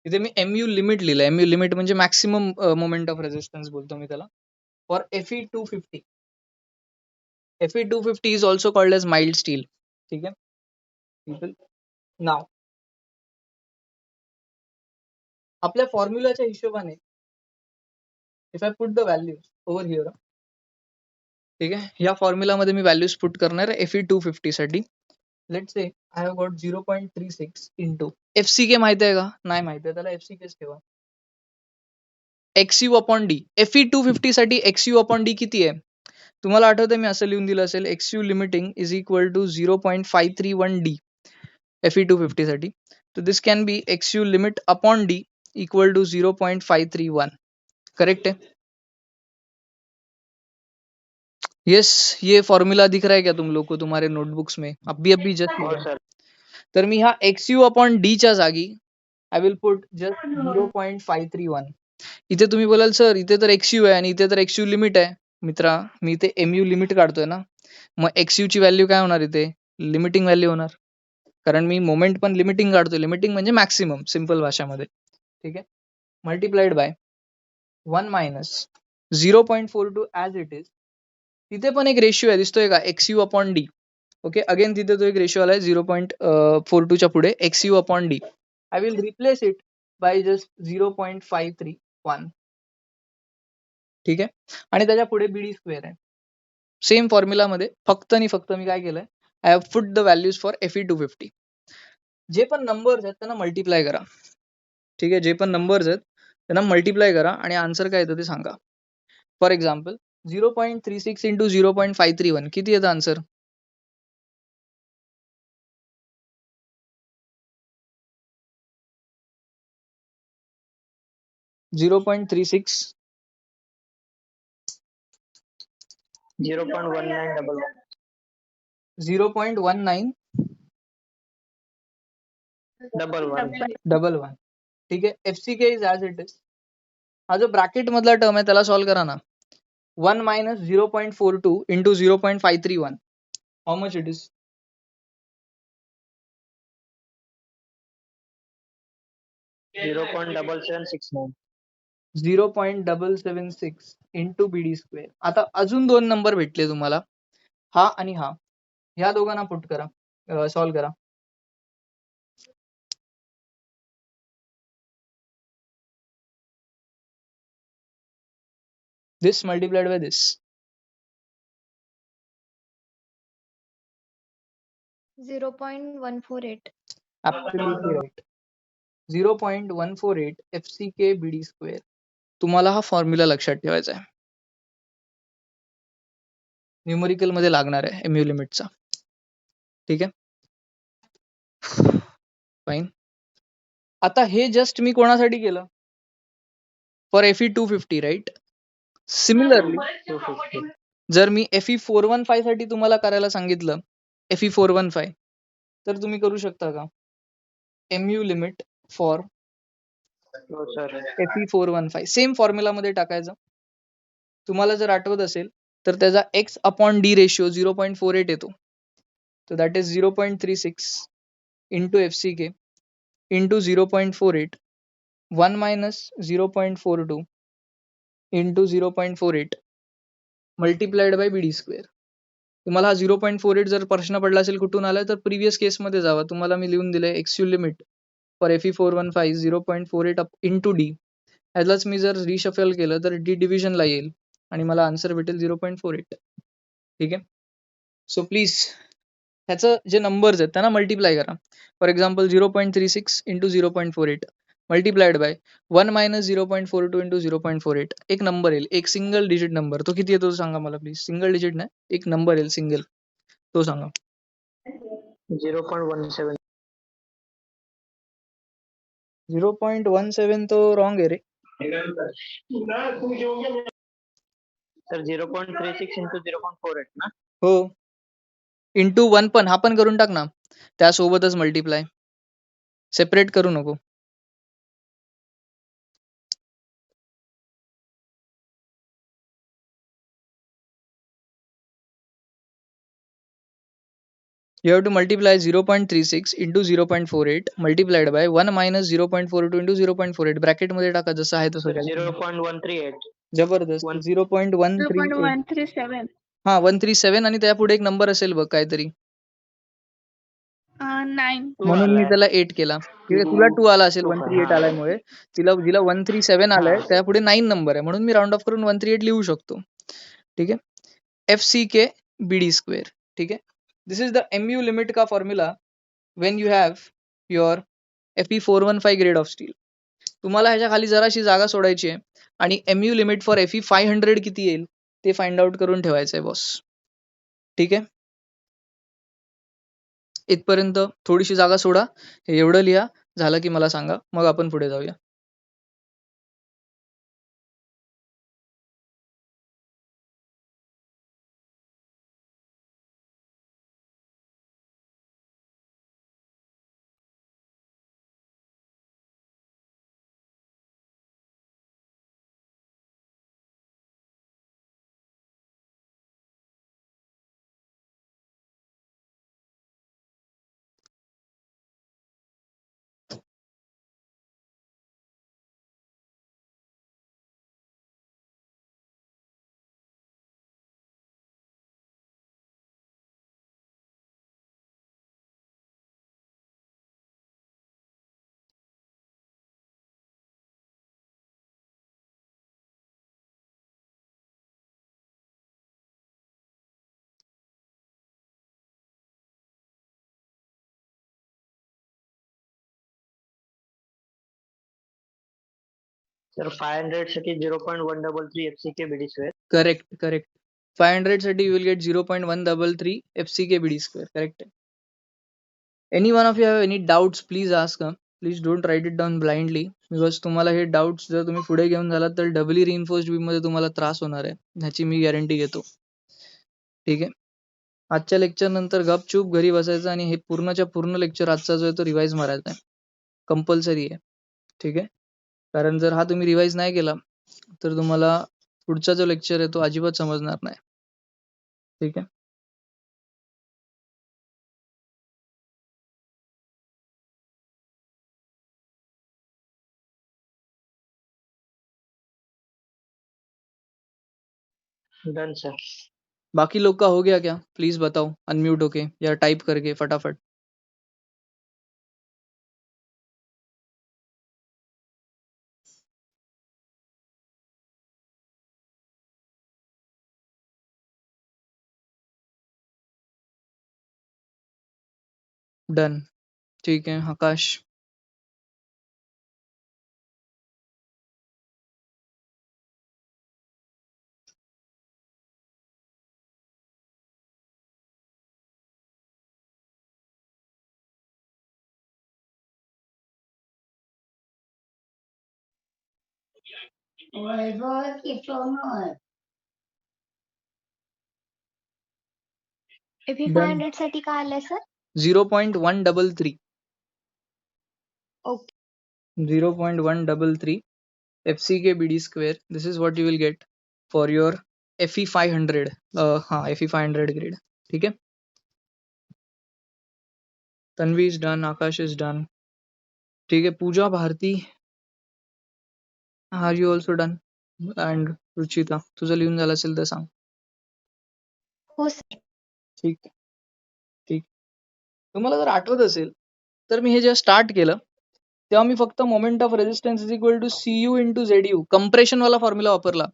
इथे मी MU लिमिट लिहिलं. MU लिमिट म्हणजे मॅक्सिमम मोमेंट ऑफ रेझिस्टन्स बोलतो मी त्याला. For Fe250. Fe250 is also called as mild steel. ठीक आहे. नाव आपल्या फॉर्म्युलाच्या हिशोबाने if I put the values over here, ठीक आहे, ह्या फॉर्म्युलामध्ये मी व्हॅल्यूज पुट करणार आहे Fe250 साठी. Let's say I have got 0.36 into FCK माहिती आहे का? नाही माहिती आहे, त्याला FCK ठेवा. XU upon D. Fe250 साठी XU अपॉन डी किती आहे? तुम्हाला आठवतंय मी असं लिहून दिलं असेल, XU limiting is equal to 0.531 D Fe250 साठी. तो this can be XU limit upon D equal to 0.531. Correct है? यस, ये फॉर्मूला दिख रहा है क्या तुम लोग को तुम्हारे नोटबुक्स में? अभी जस्ट हो सर. तर मी हा XU अपॉन डी च्या जागी आय विल पुट जस्ट 0.531. इथे तुम्ही बोलाल सर इथे तर XU आहे आणि इथे तर XU लिमिट आहे. मित्रा, मी इथे MU लिमिट काढतोय ना, मग XU ची व्हॅल्यू काय होणार? इथे लिमिटिंग व्हॅल्यू होणार, कारण मी मोमेंट पण लिमिटिंग काढतोय. लिमिटिंग म्हणजे मॅक्सिमम सिंपल भाषामध्ये. ठीक आहे. Multiplied by 1 minus 0.42 as it is. तिथे पण एक रेशिओ आहे, दिसतोय का? XU upon D. Okay, again तिथे तो एक रेशिओ आलाय 0.42 च्या पुढे XU upon D. I will replace it by just 0.531. ठीक आहे. आणि त्याच्या पुढे BD स्क्वेअर आहे. सेम फॉर्म्युला मध्ये फक्त आणि फक्त मी काय केलंय, I have put the values for Fe250. जे पण नंबर्स आहेत त्यांना मल्टिप्लाय करा. ठीक आहे, जे पण नंबर्स आहेत त्यांना मल्टिप्लाय करा आणि आन्सर काय येतं ते सांगा. फॉर एक्झाम्पल 0.36 इंटू 0.531 किती येतं आन्सर? Zero point 0.1911. 0.1911. ठीक आहे. FCK is as it is. हा जो ब्रॅकेट मधला टर्म आहे त्याला सॉल्व्ह करा ना. 1 minus 0.42 into 0.531. How much it is? 0.7769. 0.776 into BD square. आता अजून दोन नंबर भेटले तुम्हाला, हा आणि हा. ह्या दोघांना पुट करा, सॉल्व्ह करा. This multiplied by this. 0.148. Absolutely right. 0.148 FCK BD square. तुम्हाला हा फॉर्म्युला लक्षात ठेवायचा आहे. न्यूमेरिकल मध्ये लागणार आहे MU लिमिटचा. ठीक आहे. फाईन. आता हे जस्ट मी कोणासाठी केलं? For Fe250, right? सिमिलरली 250. जर मी Fe415 साठी तुम्हाला करायला सांगितलं, Fe415, तर तुम्ही करू शकता का? MU लिमिट फॉर हो सर. Fe415 सेम फॉर्म्युला मध्ये टाकायचं. तुम्हाला जर आठवत असेल तर त्याचा X अपॉन डी रेशिओ 0.48 येतो. तर that is 0.36 into FCK into 0.48 1 minus 0.42 into 0.48 multiplied bye BD square. तुम्हाला हा 0.48 जर प्रश्न पडला असेल कुठून आलाय, तर प्रिव्हियस केसमध्ये जावा. तुम्हाला मी लिहून दिलंय XU limit for Fe415 0.48 into D. ह्यालाच मी जर रिशफल केलं तर डी डिव्हिजनला येईल आणि मला आन्सर भेटेल 0.48. ठीक आहे. सो प्लीज ह्याचं जे नंबर्स आहेत त्यांना मल्टिप्लाय करा. For example 0.36 into 0.48 multiplied bye 1 minus 0.42 into 0.48. एक नंबर येईल, एक सिंगल डिजिट नंबर. तो किती येतो सांगा मला प्लीज. सिंगल डिजिट नाही, एक नंबर येईल सिंगल, तो सांगा. 0.17. 0.17 तो रॉंग आहे रे. सर 0.36 इंटू 0.48 ना. हो, इंटू 1 पण, हा पण करून टाक ना त्यासोबतच मल्टिप्लाय, सेपरेट करू नको. You have to multiply 0.36 into 0.48 multiplied by 1 minus 0.42 into 0.48 bracket मध्ये टाका जसं आहे तसं सर calculate. 0.138. जबरदस्त. 0.138 0.137. हा 137 आणि त्यापुढे एक नंबर असेल बघ काहीतरी 9. म्हणून मी आलाय. त्याला 8 केला. ठीक आहे तुला 2 आला असेल तो 138 हा. आल्यामुळे जिला 137 आलाय हा. त्यापुढे 9 नंबर आहे म्हणून मी राऊंड ऑफ करून 138 लिहू शकतो. ठीक आहे FCK BD स्क्वेअर. ठीक आहे this is the MU limit का formula when you have your Fe415 grade of steel. तुम्हाला ह्याच्या खाली जराशी जागा सोडायची आहे आणि MU लिमिट फॉर Fe500 किती येईल ते फाइंड आउट करून ठेवायचं आहे बॉस. ठीक आहे इथपर्यंत थोडीशी जागा सोडा हे एवढं लिहा झालं की मला सांगा मग आपण पुढे जाऊया. सर 500 साठी 0.133 FCK BD स्क्वेअर. करेक्ट 500 साठी you will get 0.133 FCK BD square correct आहे. Any one of you have any doubts please ask. Please don't write it down blindly because तुम्हाला हे डाउट्स जर तुम्ही पुढे घेऊन झालात तर डबली रिइन्फोर्स्ड बीम मध्ये तुम्हाला त्रास होणार आहे ह्याची मी गॅरंटी घेतो. ठीक आहे आजच्या लेक्चर नंतर गपचूप घरी बसायचं आणि हे पूर्णच्या पूर्ण लेक्चर आजचा जो आहे तो रिवाइज मारायचा आहे कंपल्सरी आहे. ठीक आहे कारण जर हा तुम्ही रिवाइज नाही केला तर तुम्हाला पुढचा जो लेक्चर आहे तो अजिबात समजणार नाही. ठीक आहे डन सर. बाकी लोग का हो गया क्या प्लीज बताओ अनम्यूट होके या टाइप करके फटाफट. डन ठीक है आकाश. Fe500 साठी काय आलंय sir? 0.133 okay 0.133 FCK BD square. This is what you will get for your FE500 हाँ FE500 grade. ठीक है Tanvi is done Akash is done. ठीक है Pooja Bharati are you also done and Ruchita तुझं लिहून झालं असेल तर सांग. हो सर. ठीक आहे ठीक तुम्हाला जर आठवत असेल तर मी हे जेव्हा स्टार्ट केलं तेव्हा मी फक्त moment of resistance is equal to CU into ZU compression वाला फॉर्म्युला वापरला.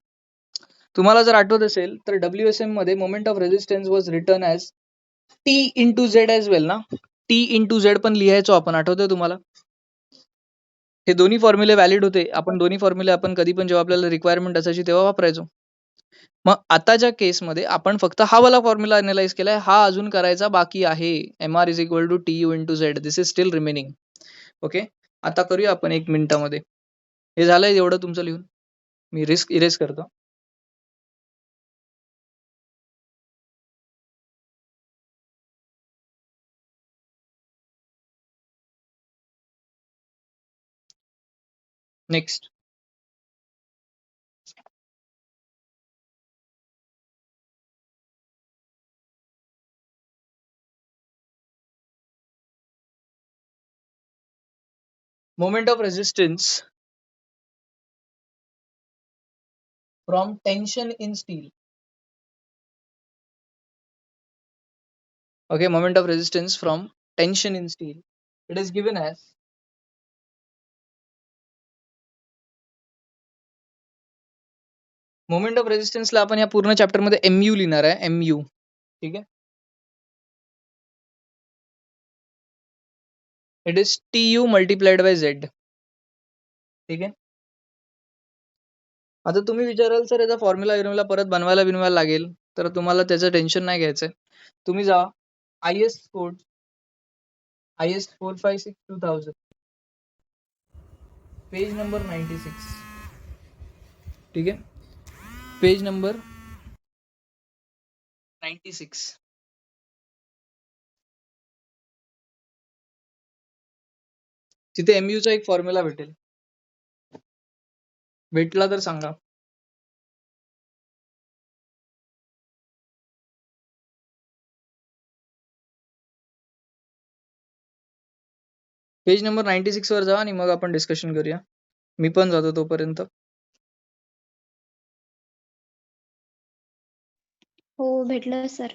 तुम्हाला जर आठवत असेल तर WSM मध्ये moment of resistance was return as T into Z as well ना. T इंटू झेड पण लिहायचो आपण आठवतंय तुम्हाला. हे दोन्ही फॉर्म्युले व्हॅलिड होते आपण दोन्ही फॉर्म्युले आपण कधी पण जेव्हा आपल्याला रिक्वायरमेंट असायची तेव्हा वापरायचो. मग आताच्या केसमध्ये आपण फक्त हा वाला फॉर्म्युला अनालाइज केलाय हा अजून करायचा बाकी आहे. MR is equal to TU into Z this is steel remaining. Okay आता करूया आपण 1 मिनिटामध्ये. हे झालंय एवढं तुमचं लिहून मी रिस्क इरेज करतो. Next moment of resistance from tension in steel. Okay, moment of resistance from tension in steel. It is given as moment of रेजिस्टन्सला आपण या पूर्ण चॅप्टर मध्ये MU लिहिणार आहे. MU, ठीक आहे. It is TU multiplied by Z, ठीक आहे. आता तुम्ही विचाराल सर याचा फॉर्म्युला परत बनवायला लागेल, तर तुम्हाला त्याचं टेन्शन नाही घ्यायचंय. तुम्ही जा IS code IS 456/2000 page number 96, ठीक आहे. Page number 96. तिथे MU चा एक फॉर्म्युला भेटेल. भेटला तर सांगा. पेज नंबर 96 वर जा आणि मग आपण डिस्कशन करूया. मी पण जातो तोपर्यंत. हो भेटलं sir.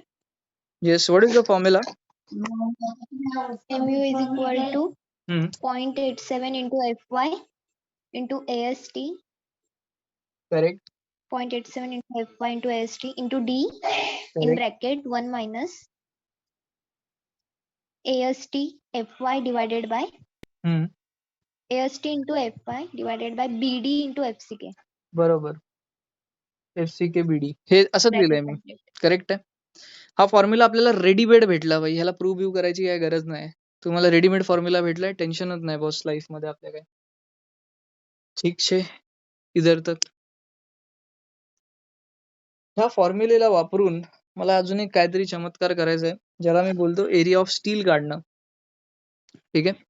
Yes, what is the formula? MU is equal to 0.87 into Fy into AST, correct. 0.87 into Fy into AST into D in Correct. bracket 1 minus AST Fy divided by AST into Fy divided by BD into FCK. बरोबर. FCK-BD हे असंच Bracket लिहिलंय मी. complete. Correct आहे. हा formula आपल्याला readymade भेटला भाई. ह्याला प्रूव्ह करायची काही गरज नाही. तुम्हाला रेडीमेड फॉर्म्युला भेटलाय, टेन्शनच नाही बॉस लाईफ मध्ये आपल्या काय. ठीक छे इधर तक. ह्या फॉर्म्युलेला वापरून मला अजून एक काहीतरी चमत्कार करायचा आहे, ज्याला मी बोलतो एरिया ऑफ स्टील काढणं, ठीक आहे.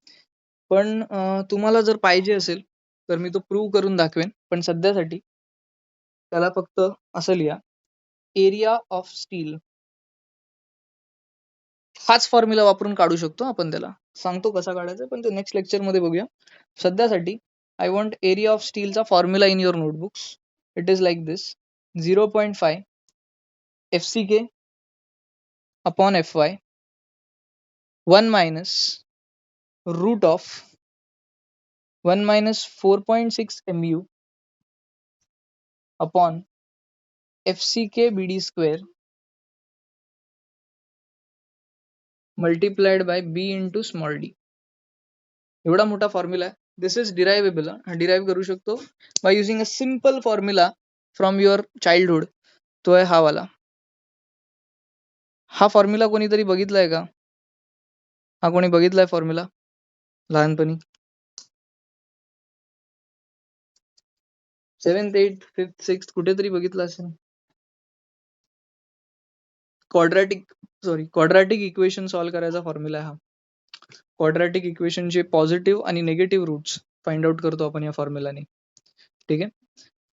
पण तुम्हाला जर पाहिजे असेल तर मी तो प्रूव्ह करून दाखवेन, पण सध्यासाठी त्याला फक्त असं लिहा, एरिया ऑफ स्टील. हाच फॉर्म्युला वापरून काढू शकतो आपण. त्याला सांगतो कसा काढायचा, पण ते नेक्स्ट लेक्चर मध्ये बघूया. सध्यासाठी आय वॉन्ट एरिया ऑफ स्टीलचा formula in your notebooks. It is like this: 0.5 FCK upon Fy 1 minus root of 1 minus 4.6 MU upon FCK BD square multiplied by B into small d. एवढा मोठा formula आहे. This is डिराइवेबल. Derive करू शकतो by using a simple formula from your childhood. तो आहे हा वाला. हा फॉर्म्युला कोणीतरी बघितलाय का? हा कोणी बघितलाय फॉर्म्युला लहानपणी? 7th 8th 5th 6th कुठेतरी बघितला असेल. क्वाड्रॅटिक इक्वेशन सॉल्व्ह करायचा फॉर्म्युला आहे हा. क्वाड्रॅटिक इक्वेशनचे पॉझिटिव्ह आणि निगेटिव्ह रूट्स फाइंड आउट करतो आपण या फॉर्म्युलाने, ठीक आहे.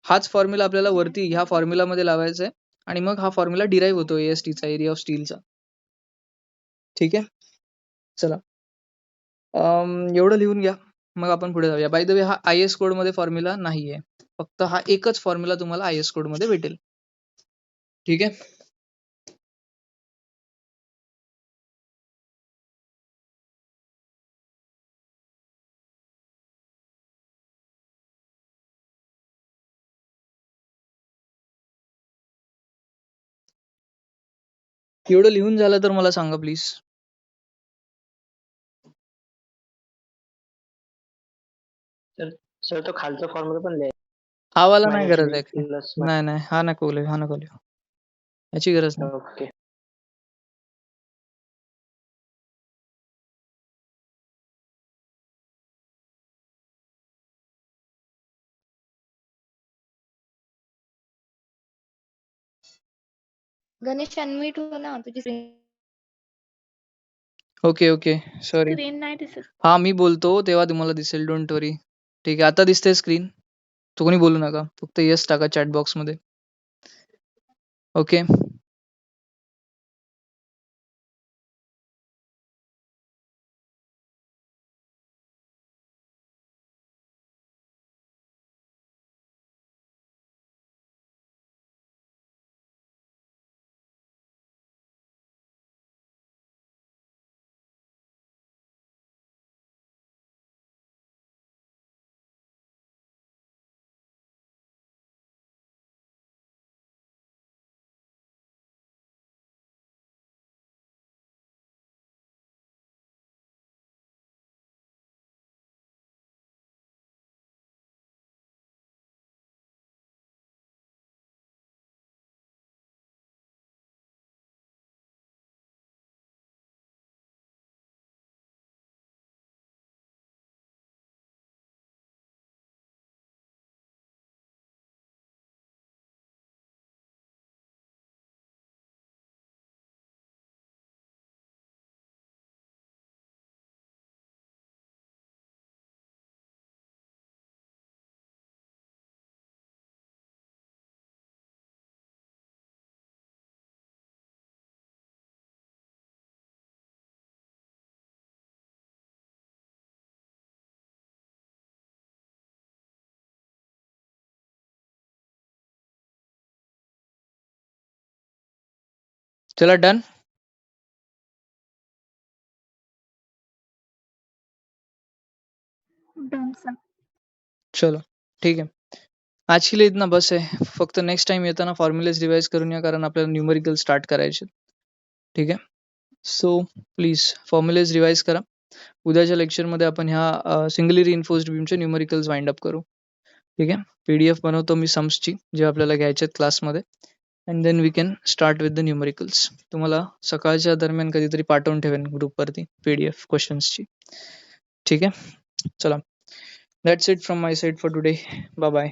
हाच फॉर्म्युला आपल्याला वरती ह्या फॉर्म्युला मध्ये लावायचा आहे आणि मग हा फॉर्म्युला डिराइव्ह होतो AST चा, एरिया ऑफ स्टीलचा, ठीक आहे. चला एवढं लिहून घ्या, मग आपण पुढे जाऊया. बाय द वे हा IS कोड मध्ये फॉर्म्युला नाहीये, फक्त हा एकच फॉर्म्युला तुम्हाला IS कोड मध्ये भेटेल, ठीक आहे. एवढं लिहून झालं तर मला सांगा प्लीज. सर तो खालचा फॉर्म्युला पण लिहा. हा वाला नाही मायनस गरज बी आहे. प्लस. नाही हा नको लिहू. याची गरज नाही. ओके. गणेश अनम्यूट हो ना, तुझी ओके सॉरी. स्क्रीन नाही दिसत. हा मी बोलतो तेव्हा तुम्हाला दिसेल, डोंट वरी. ठीक आहे, आता दिसते स्क्रीन. तो कोणी बोलू नका, फक्त येस टाका चॅट बॉक्स मध्ये. ओके. चला डन. Done sir. चलो ठीक आहे. आज के लिए इतना बस आहे. फक्त नेक्स्ट टाइम येताना फॉर्म्युलेज रिवाइज करून या, कारण आपल्याला न्यूमरिकल स्टार्ट करायचे. ठीक आहे. सो प्लीज फॉर्म्युलेज रिवाइज करा. उद्याच्या लेक्चरमध्ये आपण ह्या सिंगली रिइन्फोर्स्ड बीमचे न्यूमरिकल्स वाइंड अप करू. ठीक आहे. PDF बनवतो मी सम्सची, जे आपल्याला घ्यायचे आहेत क्लासमध्ये, and then we can start with the numericals. तुम्हाला सकाळच्या दरम्यान कधीतरी पाठवून ठेवेन ग्रुपवरती PDF क्वेश्चन्सची. ठीक आहे. चला, that's it from my side for today. Bye bye.